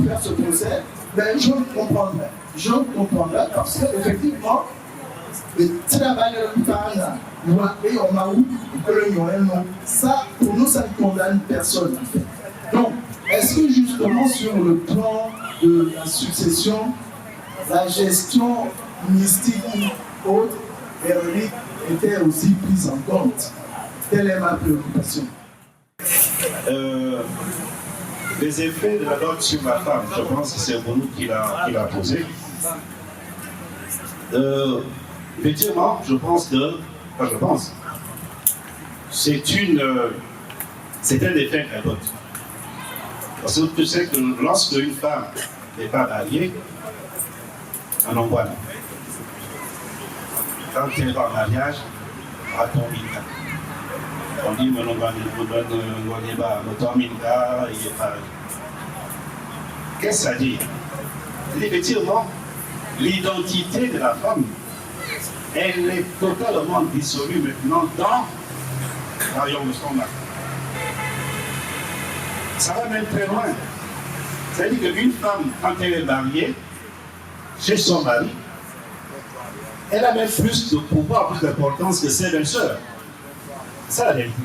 faire ce procès, ben, je le comprendrais. Je le comprendrais parce qu'effectivement, c'est la valeur de et on m'a eu ça, pour nous, ça ne condamne personne. Donc, est-ce que justement sur le plan de la succession, la gestion mystique ou autre, les reliques étaient aussi prises en compte? Telle est ma préoccupation. Les effets de la dot sur la femme, je pense que c'est Renou qui l'a posé. Effectivement, je pense que, c'est un effet de la dot. Parce que tu sais que lorsque une femme n'est pas mariée, on en voit là. Quand elle est en mariage, à ton minka. On dit, mais on va qu'est-ce que ça dit? Effectivement, l'identité de la femme, elle est totalement dissolue maintenant dans la rayon de son mari. Ça va même très loin. C'est-à-dire qu'une femme, quand elle est mariée, chez son mari, elle a même plus de pouvoir, plus d'importance que ses belles-sœurs. C'est ça la vérité.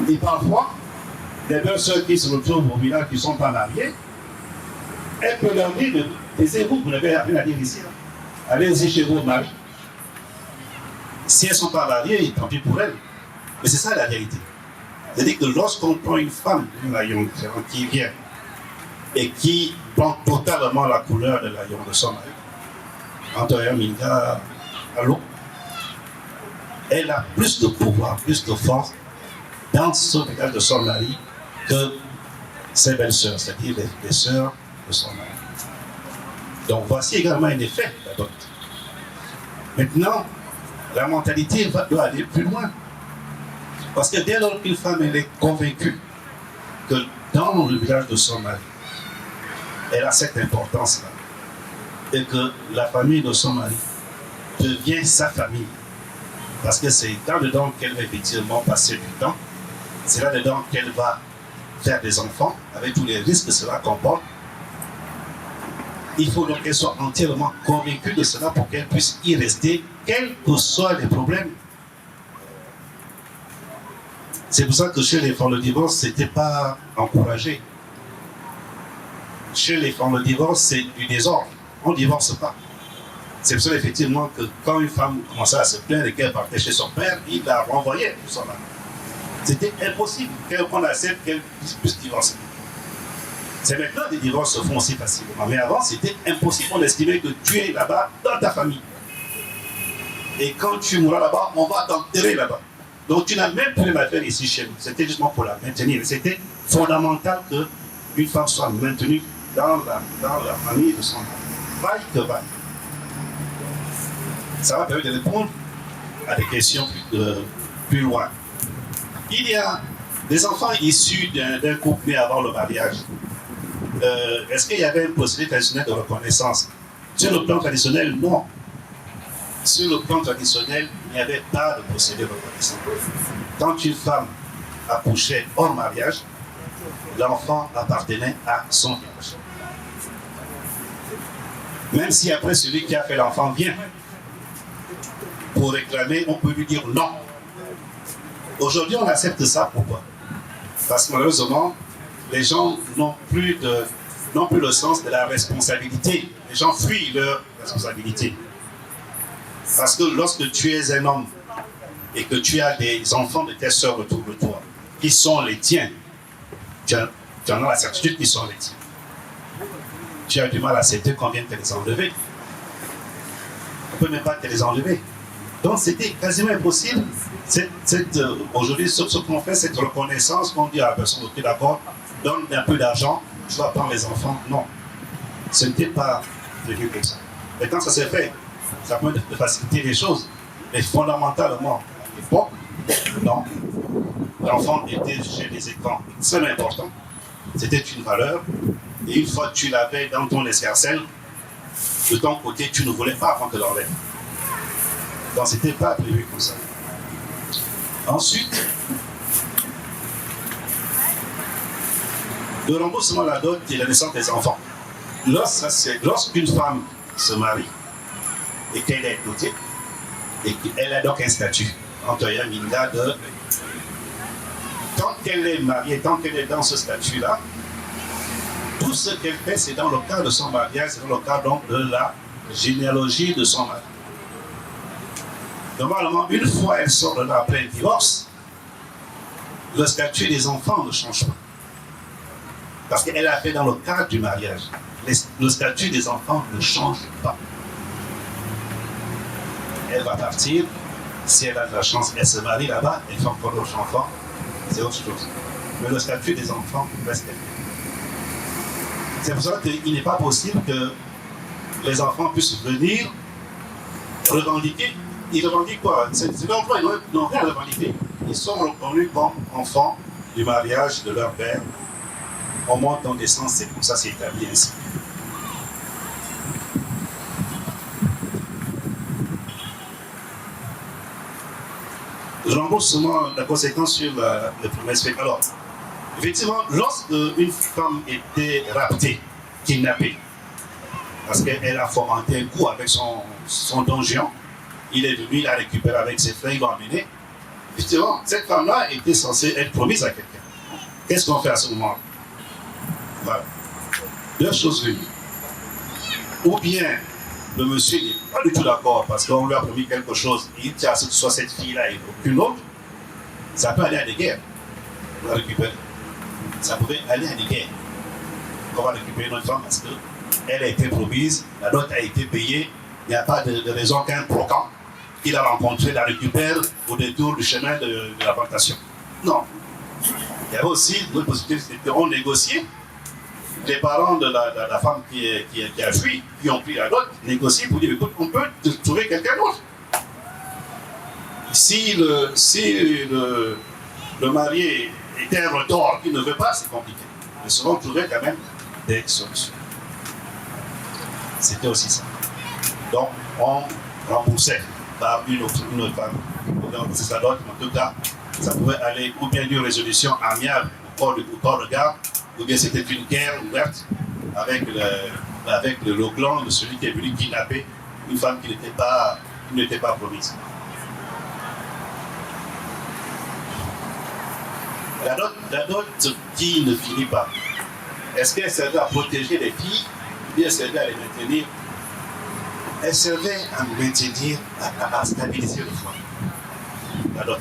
Et parfois, des belles-sœurs qui se retrouvent au village, qui ne sont pas mariées, elle peut leur dire, taisez-vous, vous n'avez rien à dire ici. Allez-y chez vos maris. Si elles ne sont pas mariées, tant pis pour elles. Mais c'est ça la vérité. C'est-à-dire que lorsqu'on prend une femme qui vient et qui prend totalement la couleur de l'aïon de son mari, Antoine Minga, allô, elle a plus de pouvoir, plus de force dans ce village de son mari que ses belles-sœurs, c'est-à-dire les sœurs de son mari. Donc voici également un effet de la dot. Maintenant, la mentalité doit aller plus loin. Parce que dès lors qu'une femme elle est convaincue que dans le village de son mari, elle a cette importance-là, et que la famille de son mari devient sa famille, parce que c'est là-dedans qu'elle va effectivement passer du temps, c'est là-dedans qu'elle va faire des enfants, avec tous les risques que cela comporte. Il faut donc qu'elle soit entièrement convaincue de cela pour qu'elle puisse y rester, quels que soient les problèmes. C'est pour ça que chez les femmes, le divorce, ce n'était pas encouragé. Chez les femmes, le divorce, c'est du désordre. On ne divorce pas. C'est pour ça, effectivement, que quand une femme commençait à se plaindre et qu'elle partait chez son père, il la renvoyait tout ça là. C'était impossible qu'on accepte qu'elle puisse divorcer. C'est maintenant que les divorces se font aussi facilement. Mais avant, c'était impossible. On estimait que tu es là-bas dans ta famille. Et quand tu mourras là-bas, on va t'enterrer là-bas. Donc tu n'as même plus la faire ici chez nous. C'était justement pour la maintenir. C'était fondamental qu'une femme soit maintenue dans la famille de son mari. Vaille que vaille. Ça va permettre de répondre à des questions plus loin. Il y a Les enfants issus d'un couple né avant le mariage, est-ce qu'il y avait un procédé traditionnel de reconnaissance? Sur le plan traditionnel, non. Sur le plan traditionnel, il n'y avait pas de procédé de reconnaissance. Quand une femme accouchait hors mariage, l'enfant appartenait à son village. Même si après celui qui a fait l'enfant vient pour réclamer, on peut lui dire non. Aujourd'hui, on accepte ça. Pourquoi? Parce que malheureusement, les gens n'ont plus le sens de la responsabilité. Les gens fuient leur responsabilité. Parce que lorsque tu es un homme et que tu as des enfants de tes sœurs autour de toi, qui sont les tiens, tu en as la certitude qu'ils sont les tiens. Tu as du mal à accepter qu'on vienne te les enlever. On ne peut même pas te les enlever. Donc c'était quasiment impossible. Aujourd'hui, ce qu'on fait, cette reconnaissance, qu'on dit à la personne, ok, d'accord, donne un peu d'argent, tu vas prendre les enfants. Non, ce n'était pas prévu comme ça. Mais quand ça s'est fait, ça peut de faciliter les choses. Mais fondamentalement, à l'époque, non. L'enfant était chez les écrans extrêmement important. C'était une valeur. Et une fois que tu l'avais dans ton escarcelle, de ton côté, tu ne voulais pas qu'on te l'enlève. Donc, ce n'était pas prévu comme ça. Ensuite, le remboursement de la dot et la naissance des enfants. Lorsqu'une femme se marie et qu'elle est dotée, et qu'elle a donc un statut, entre Minda de. Tant qu'elle est mariée, tant qu'elle est dans ce statut-là, tout ce qu'elle fait, c'est dans le cadre de son mariage, c'est dans le cadre donc de la généalogie de son mari. Normalement, une fois elle sort de là après le divorce, le statut des enfants ne change pas. Parce qu'elle a fait dans le cadre du mariage. Le statut des enfants ne change pas. Elle va partir, si elle a de la chance, elle se marie là-bas, elle fait encore d'autres enfants, c'est autre chose. Mais le statut des enfants reste tel. C'est pour ça qu'il n'est pas possible que les enfants puissent venir revendiquer. Ils revendiquent quoi? Ces enfants, ils n'ont rien à revendiquer. Ils sont reconnus comme enfants du mariage de leur père. On monte dans des sens, c'est pour ça que c'est établi ainsi. Le remboursement, la conséquence sur le premier aspect. Alors, effectivement, lorsque une femme était raptée, kidnappée, parce qu'elle a fomenté un coup avec son donjon, il est venu, il l'a récupéré avec ses frères, il l'a emmené. Effectivement, cette femme-là était censée être promise à quelqu'un. Qu'est-ce qu'on fait à ce moment-là? Voilà. Deux choses venues. Ou bien le monsieur n'est pas du tout d'accord parce qu'on lui a promis quelque chose, il tient à ce que ce soit cette fille-là et aucune autre, ça peut aller à des guerres. On la récupère. Ça pouvait aller à des guerres. On va récupérer notre femme parce qu'elle a été promise, la dot a été payée, il n'y a pas de raison qu'un brocant qu'il a rencontré la récupère au détour du chemin de la plantation. Non. Il y avait aussi d'autres possibilités, c'était on négociait. Les parents de la femme qui a fui, qui ont pris la dot, négocient pour dire écoute, on peut trouver quelqu'un d'autre. Si le marié était un retort qui ne veut pas, c'est compliqué. Mais souvent, on trouvait quand même des solutions. C'était aussi ça. Donc, on remboursait par une autre femme. Donc, c'est sa dot, en tout cas, ça pouvait aller ou bien d'une résolution amiable au corps de garde, ou bien c'était une guerre ouverte avec le clan de celui qui est venu kidnapper une femme qui n'était pas promise. La dot qui ne finit pas, est-ce qu'elle servait à protéger les filles ou bien elle servait à les maintenir? Elle servait à maintenir, à stabiliser le foyer. La dot.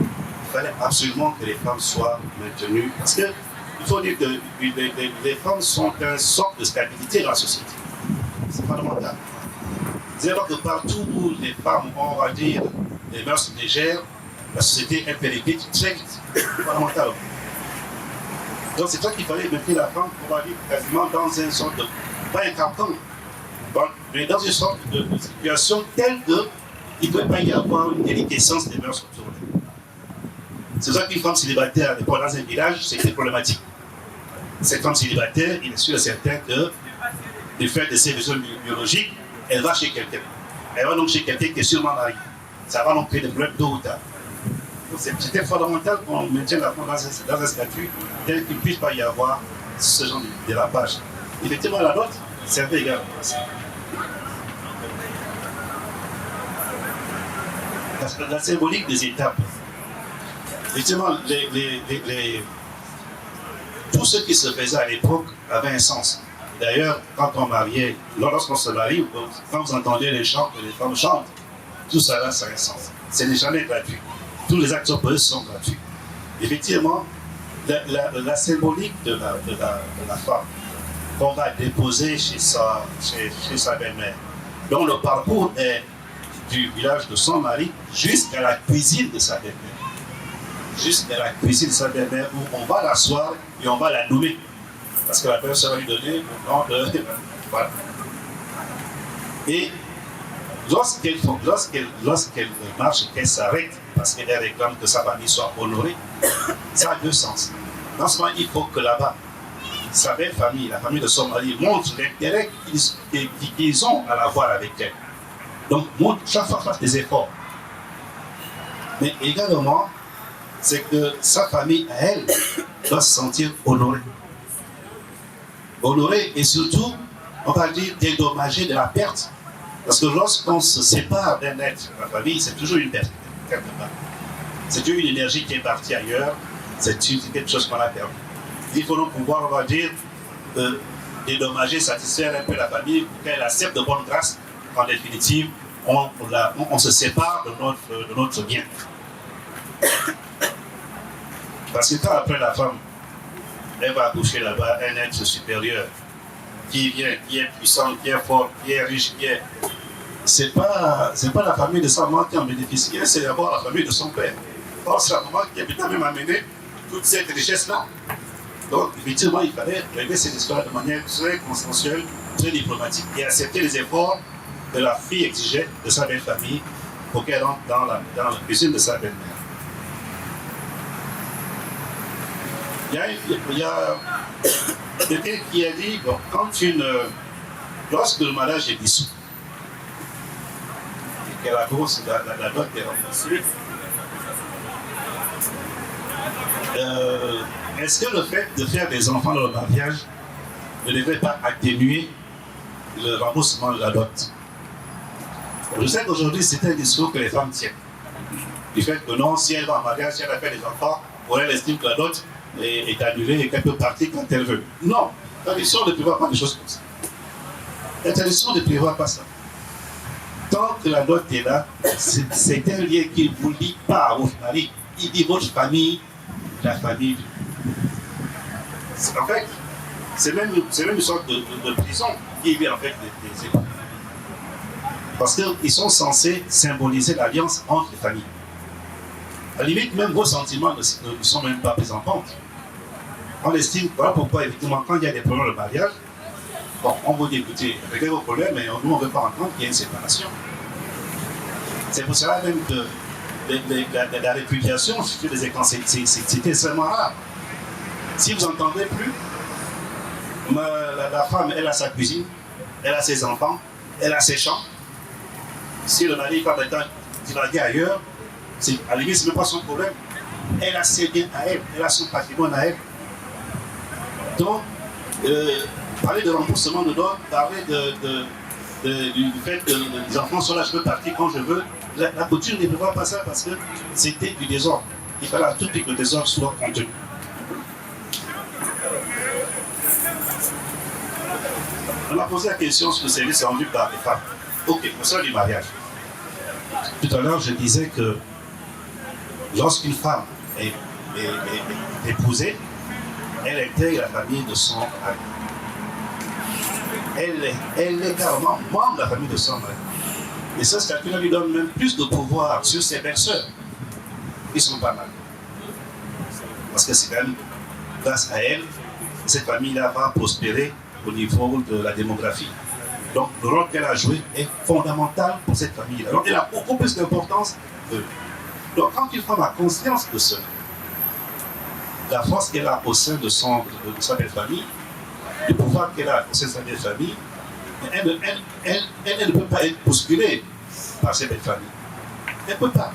Il fallait absolument que les femmes soient maintenues parce que il faut dire que les femmes sont un socle de stabilité dans la société. C'est fondamental. C'est-à-dire que partout où les femmes ont, on va dire, des mœurs légères, la société est périclite très vite. C'est fondamental. Donc c'est ça qu'il fallait maintenir la femme, on va dire, quasiment dans une sorte de, pas un carcan, mais dans une sorte de situation telle qu'il ne peut pas y avoir une déliquescence des mœurs autour d'elle. C'est ça qu'une femme célibataire, dans un village, c'était problématique. Cette femme célibataire, il est sûr et certain que, du fait de ses besoins biologiques, elle va chez quelqu'un. Elle va donc chez quelqu'un qui est sûrement marié. Ça va donc créer des problèmes tôt ou tard. C'était fondamental qu'on maintienne la femme dans un statut tel qu'il ne puisse pas y avoir ce genre de dérapage. Effectivement, la note servait également à ça. La symbolique des étapes. Effectivement, tout ce qui se faisait à l'époque avait un sens. D'ailleurs, quand on mariait, lorsqu'on se marie, quand vous entendez les chants que les femmes chantent, tout ça là, ça a un sens. Ce n'est jamais gratuit. Tous les actes sont gratuits. Effectivement, la symbolique de la femme qu'on va déposer chez sa belle-mère, dont le parcours est du village de son mari jusqu'à la cuisine de sa belle-mère. Jusqu'à la cuisine de sa belle-mère où on va l'asseoir et on va la nommer. Parce que la personne va lui donner le nom de... Voilà. Et lorsqu'elle marche et qu'elle s'arrête, parce qu'elle réclame que sa famille soit honorée, ça a deux sens. Non seulement il faut que là-bas, sa belle famille, la famille de son mari, montre l'intérêt qu'ils ont à la voir avec elle. Donc, chaque fois fasse des efforts. Mais également, c'est que sa famille, à elle, doit se sentir honorée. Honorée et surtout, on va dire, dédommagée de la perte. Parce que lorsqu'on se sépare d'un être, la famille, c'est toujours une perte, quelque part. C'est toujours une énergie qui est partie ailleurs, c'est quelque chose qu'on a perdu. Il faut donc pouvoir, on va dire, dédommager, satisfaire un peu la famille pour qu'elle accepte de bonne grâce. En définitive, on se sépare de notre bien. Parce que quand après la femme, elle va accoucher là-bas un être supérieur, qui vient, qui est puissant, qui est fort, qui est riche, qui est... C'est pas la famille de sa maman qui en bénéficie, c'est d'abord la famille de son père. Or, c'est la maman qui a peut-être même amené toute cette richesse-là. Donc, effectivement, il fallait régler cette histoire de manière très consensuelle, très diplomatique, et accepter les efforts que la fille exigeait de sa belle famille pour qu'elle rentre dans la cuisine de sa belle-mère. Il y a quelqu'un qui a dit, bon, lorsque le mariage est dissous, et que la grosse, la dot est remboursée, est-ce que le fait de faire des enfants dans le mariage ne devrait pas atténuer le remboursement de la dot? Je sais qu'aujourd'hui, c'est un discours que les femmes tiennent. Du fait que non, si elle va en mariage, si elle a fait des enfants, pour elle estime que la dot est annulée et qu'elle peut partir quand elle veut. Non, la tradition ne prévoit pas des choses comme ça. La tradition ne prévoit pas ça. Tant que la dot est là, c'est un lien qui ne vous lie pas à votre mari. Il dit votre famille, la famille. En fait, c'est même une sorte de prison qui vient en fait des époux. Parce qu'ils sont censés symboliser l'alliance entre les familles. À la limite, même vos sentiments ne sont même pas pris en compte. On estime, voilà pourquoi, effectivement, quand il y a des problèmes de mariage, bon, on vous dit, écoutez, réglez vos problèmes, mais nous, on ne veut pas entendre qu'il y a une séparation. C'est pour cela même que la répudiation sur les écrans, c'était extrêmement rare. Si vous n'entendez plus, la femme, elle a sa cuisine, elle a ses enfants, elle a ses champs. Si le mari part maintenant divaguer ailleurs, à la limite, ce n'est même pas son problème. Elle a ses biens à elle, elle a son patrimoine à elle. Donc, parler de remboursement de dot, parler du fait que les enfants sont là, je peux partir quand je veux, la coutume ne prévoit pas ça parce que c'était du désordre. Il fallait à tout prix que le désordre soit contenu. On a posé la question sur le service rendu par les femmes. Ok, pour ça du mariage. Tout à l'heure, je disais que lorsqu'une femme est épousée, elle intègre la famille de son mari. Elle est carrément membre de la famille de son mari. Et ce statut-là lui donne même plus de pouvoir sur ses belles-sœurs qui ne sont pas mariées. Parce que c'est quand même grâce à elle, cette famille-là va prospérer au niveau de la démographie. Donc le rôle qu'elle a joué est fondamental pour cette famille-là. Donc elle a beaucoup plus d'importance. Donc quand une femme a conscience de cela, la force qu'elle a au sein de sa belle famille, le pouvoir qu'elle a au sein de sa belle famille, elle ne peut pas être bousculée par cette belle famille. Elle ne peut pas.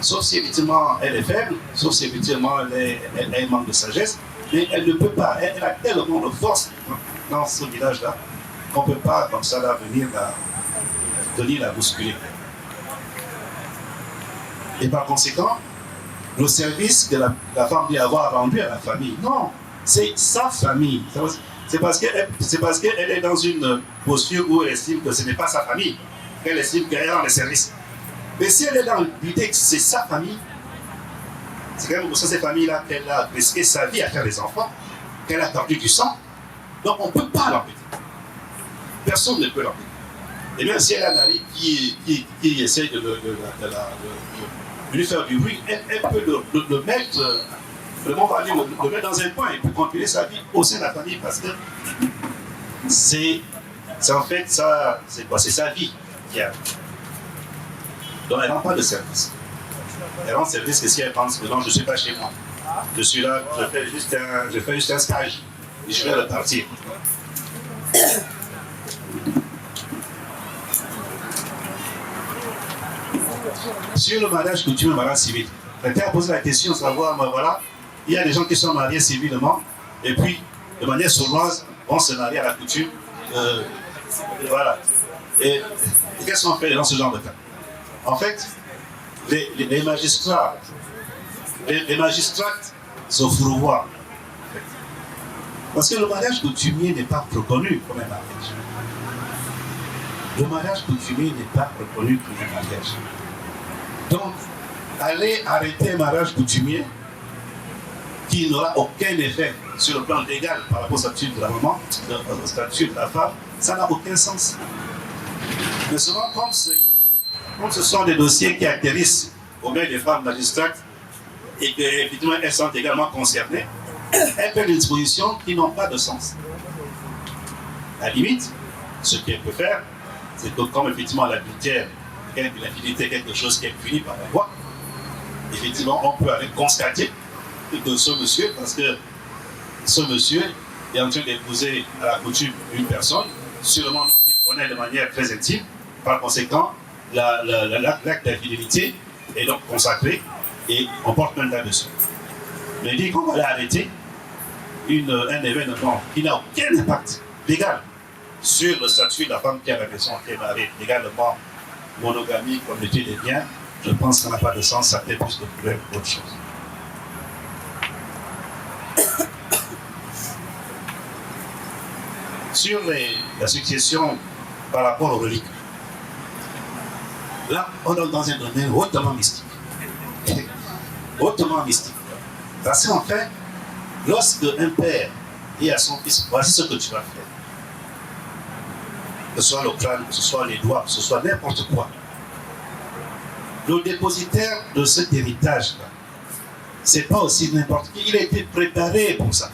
Sauf si effectivement elle est faible, sauf si effectivement elle manque de sagesse, mais elle ne peut pas. Elle a tellement de force dans ce village-là qu'on ne peut pas comme ça là, venir la bousculer. Et par conséquent, le service que la femme doit avoir rendu à la famille, non, c'est sa famille. C'est parce qu'elle est dans une posture où elle estime que ce n'est pas sa famille, qu'elle estime qu'elle rend le service. Mais si elle est dans l'idée que c'est sa famille, c'est quand même pour ça cette famille-là qu'elle a risqué sa vie à faire des enfants, qu'elle a perdu du sang, donc on ne peut pas l'embêter. Personne ne peut l'embêter. Et même si elle a un ami qui essaie de lui faire du bruit, elle peut le mettre, le mettre dans un coin et puis continuer sa vie au sein de la famille parce que c'est en fait ça, c'est quoi? C'est sa vie qui a. Donc elle ne rend pas de service. Elle rend service que si elle pense que non, je ne suis pas chez moi. Je suis là, je fais juste un stage et je vais repartir. Sur le mariage coutumier, le mariage civil, quelqu'un a posé la question de savoir, voilà, il y a des gens qui sont mariés civilement et puis de manière sournoise vont se marier à la coutume. Voilà. Et qu'est-ce qu'on fait dans ce genre de cas? En fait, les magistrats se fourvoient. Parce que le mariage coutumier n'est pas reconnu comme un mariage. Le mariage coutumier n'est pas reconnu comme un mariage. Donc, aller arrêter un mariage coutumier qui n'aura aucun effet sur le plan légal par rapport au statut de la maman, au statut de la femme, ça n'a aucun sens. Mais souvent, comme ce sont des dossiers qui atterrissent aux mains des femmes magistrates et qu'effectivement elles sont également concernées, elles prennent des dispositions qui n'ont pas de sens. À la limite, ce qu'elles peuvent faire, c'est que comme effectivement l'adultère, l'infidélité est quelque chose qui est puni par la loi, effectivement on peut aller constater que ce monsieur, parce que ce monsieur est en train d'épouser à la coutume une personne, sûrement qu'il connaît de manière très intime, par conséquent, l'acte d'infidélité est donc consacré et on porte même là-dessus. Mais dit qu'on va l'arrêter un événement qui n'a aucun impact légal sur le statut de la femme qui a la maison, qui est mariée, légalement, monogamie, communauté des biens, je pense que ça n'a pas de sens, ça fait plus de problèmes qu'autre chose. Sur la succession par rapport aux reliques, là, on est dans un domaine hautement mystique. Hautement mystique. Parce qu'en fait, lorsque un père dit à son fils, voici ce que tu vas faire, que ce soit le crâne, que ce soit les doigts, que ce soit n'importe quoi, le dépositaire de cet héritage-là, c'est pas aussi n'importe qui, il a été préparé pour ça.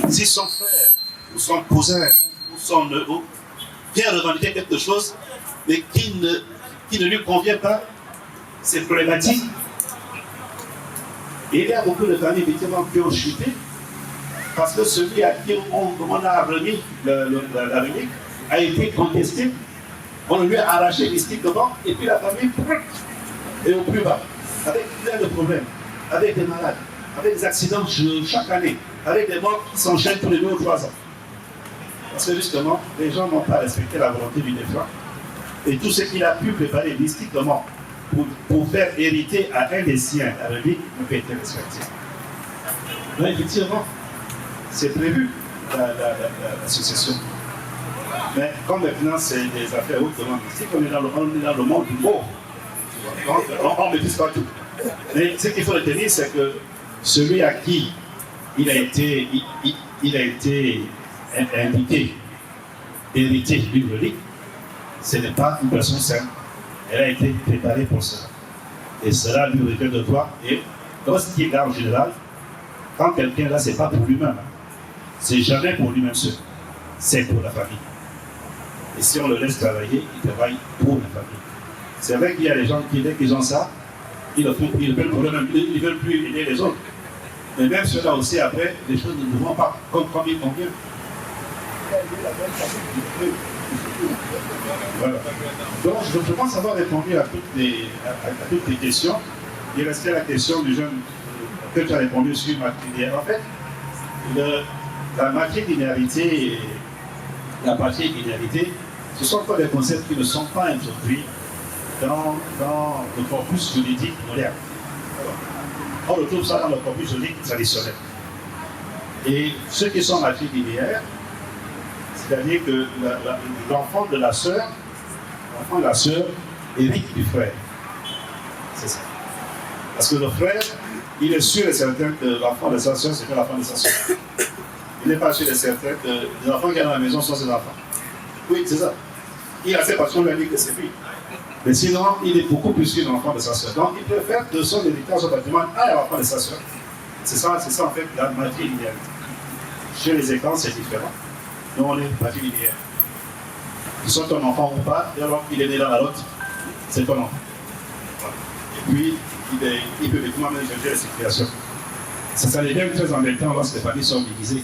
Si son frère, ou son cousin, ou son neveu vient revendiquer quelque chose, mais qui ne lui convient pas, c'est problématique. Et il y a beaucoup de familles effectivement qui ont chuté, parce que celui à qui on a remis la relique a été contesté, on lui a arraché mystiquement, et puis la famille est au plus bas, avec plein de problèmes, avec des malades, avec des accidents chaque année, avec des morts qui s'enchaînent tous les 2 ou 3 ans. Parce que justement, les gens n'ont pas respecté la volonté du défunt. Et tout ce qu'il a pu préparer mystiquement pour faire hériter à un des siens la relique n'a pas été respecté. Donc effectivement, c'est prévu la succession. Mais comme maintenant c'est des affaires hautement mystiques, on est dans le monde du mot. On ne maîtrise pas tout. Mais ce qu'il faut retenir, c'est que celui à qui il a été indiqué hériter d'une relique, ce n'est pas une personne saine. Elle a été préparée pour cela. Et cela lui revient de droit. Et lorsqu'il est là en général, quand quelqu'un là, ce n'est pas pour lui-même. C'est jamais pour lui-même seul. C'est pour la famille. Et si on le laisse travailler, il travaille pour la famille. C'est vrai qu'il y a des gens qui, dès qu'ils ont ça, ils ne veulent plus aider les autres. Mais même ceux-là aussi, après, les choses ne vont pas comme il convient. Voilà. Donc, je pense avoir répondu à toutes les questions. Il restait la question du jeune que tu as répondu sur matrilinéaire. En fait, la matrilinéarité et la patrilinéarité, ce sont pas des concepts qui ne sont pas introduits dans le corpus juridique moderne. On retrouve ça dans le corpus juridique traditionnel. Et ceux qui sont matrilinéaires, c'est-à-dire que l'enfant de la sœur hérite du frère. C'est ça. Parce que le frère, il est sûr et certain que l'enfant de sa sœur, c'est pas l'enfant de sa sœur. Il n'est pas sûr et certain que les enfants qui sont dans la maison sont ses enfants. Oui, c'est ça. Il a fait parce qu'on lui a dit que c'est lui. Mais sinon, il est beaucoup plus sûr de l'enfant de sa sœur. Donc, il peut faire de son héritage au patrimoine à l'enfant de sa sœur. C'est ça en fait la matrilinéarité. Chez les écrans, c'est différent. Nous, on est matrilinéaires. Qu'ils soient ton enfant ou pas, et alors qu'il est né dans la lotte, c'est ton enfant. Voilà. Et puis, il peut effectivement même changer la situation. Ça devient très embêtant lorsque les familles sont divisées.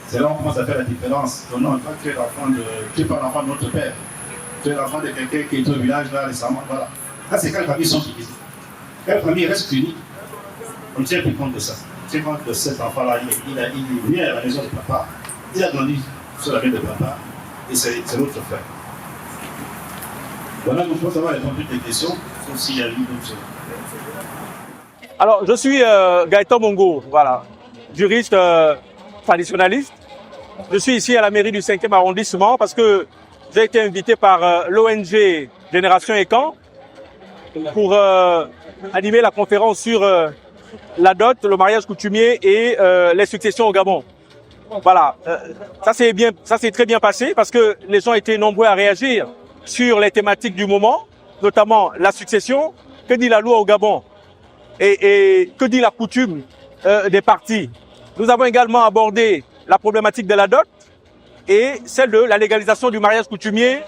C'est là où on commence à faire la différence. Donc, non, toi, tu es pas l'enfant de notre père. Tu es l'enfant de quelqu'un qui est au village là récemment. Voilà. Là, c'est quand les familles sont divisées. Quand les familles restent unies, on ne tient plus compte de ça. On tient compte de cet enfant-là. Il est né à la maison de papa. Il a grandi sur la main de papa. Et c'est l'autre frère. Voilà, donc je pense avoir répondu à toutes les questions, sauf s'il y a eu d'autres. Alors, je suis Gaëtan Mongo, voilà, juriste traditionnaliste. Je suis ici à la mairie du 5e arrondissement parce que j'ai été invité par l'ONG Génération Ekan pour animer la conférence sur la dot, le mariage coutumier et les successions au Gabon. Voilà, ça s'est très bien passé parce que les gens étaient nombreux à réagir sur les thématiques du moment, notamment la succession, que dit la loi au Gabon et que dit la coutume des parties. Nous avons également abordé la problématique de la dot et celle de la légalisation du mariage coutumier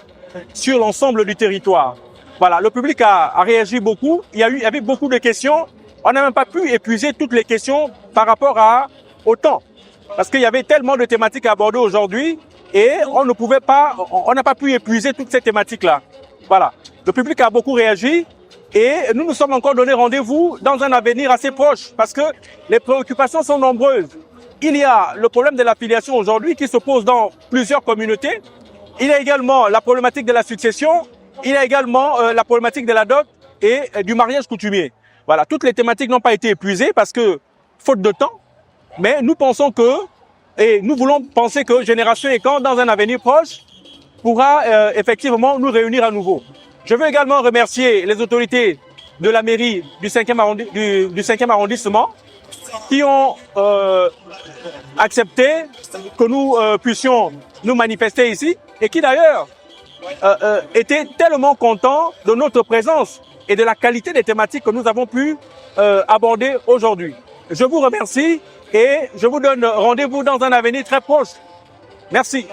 sur l'ensemble du territoire. Voilà, le public a réagi beaucoup, il y avait beaucoup de questions, on n'a même pas pu épuiser toutes les questions par rapport au temps. Parce qu'il y avait tellement de thématiques à aborder aujourd'hui et on n'a pas pu épuiser toutes ces thématiques-là. Voilà. Le public a beaucoup réagi et nous nous sommes encore donné rendez-vous dans un avenir assez proche parce que les préoccupations sont nombreuses. Il y a le problème de l'affiliation aujourd'hui qui se pose dans plusieurs communautés. Il y a également la problématique de la succession. Il y a également la problématique de la dot et du mariage coutumier. Voilà. Toutes les thématiques n'ont pas été épuisées parce que, faute de temps, mais nous pensons et nous voulons penser que Génération Ekan, dans un avenir proche, pourra effectivement nous réunir à nouveau. Je veux également remercier les autorités de la mairie du 5e arrondissement qui ont accepté que nous puissions nous manifester ici et qui d'ailleurs étaient tellement contents de notre présence et de la qualité des thématiques que nous avons pu aborder aujourd'hui. Je vous remercie et je vous donne rendez-vous dans un avenir très proche. Merci.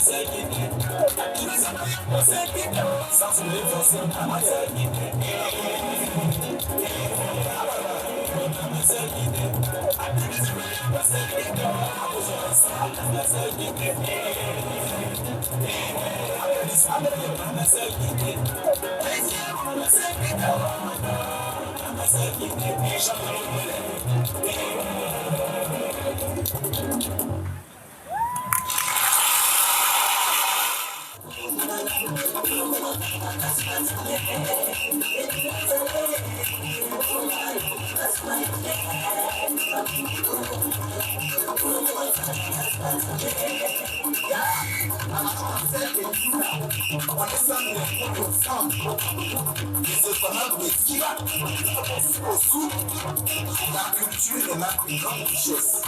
La culture est la plus grande richesse.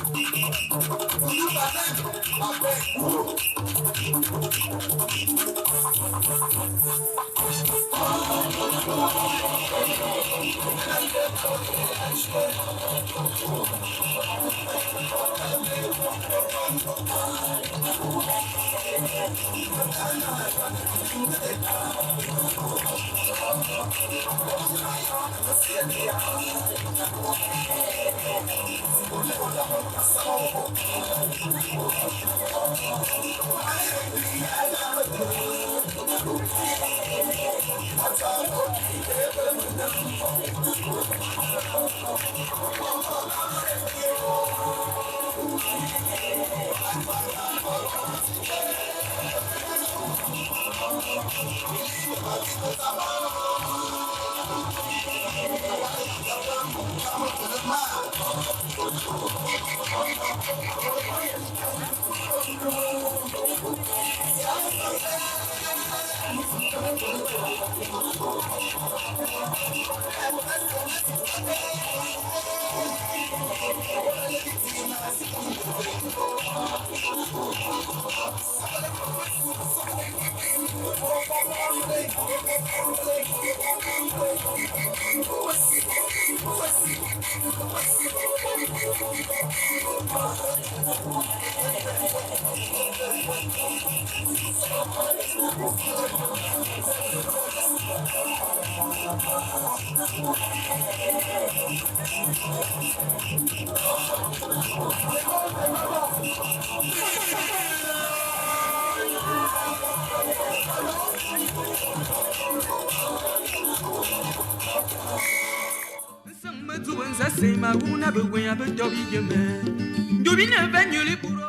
Maguna be we abe dobi jeme. Dobi ne venye li puro.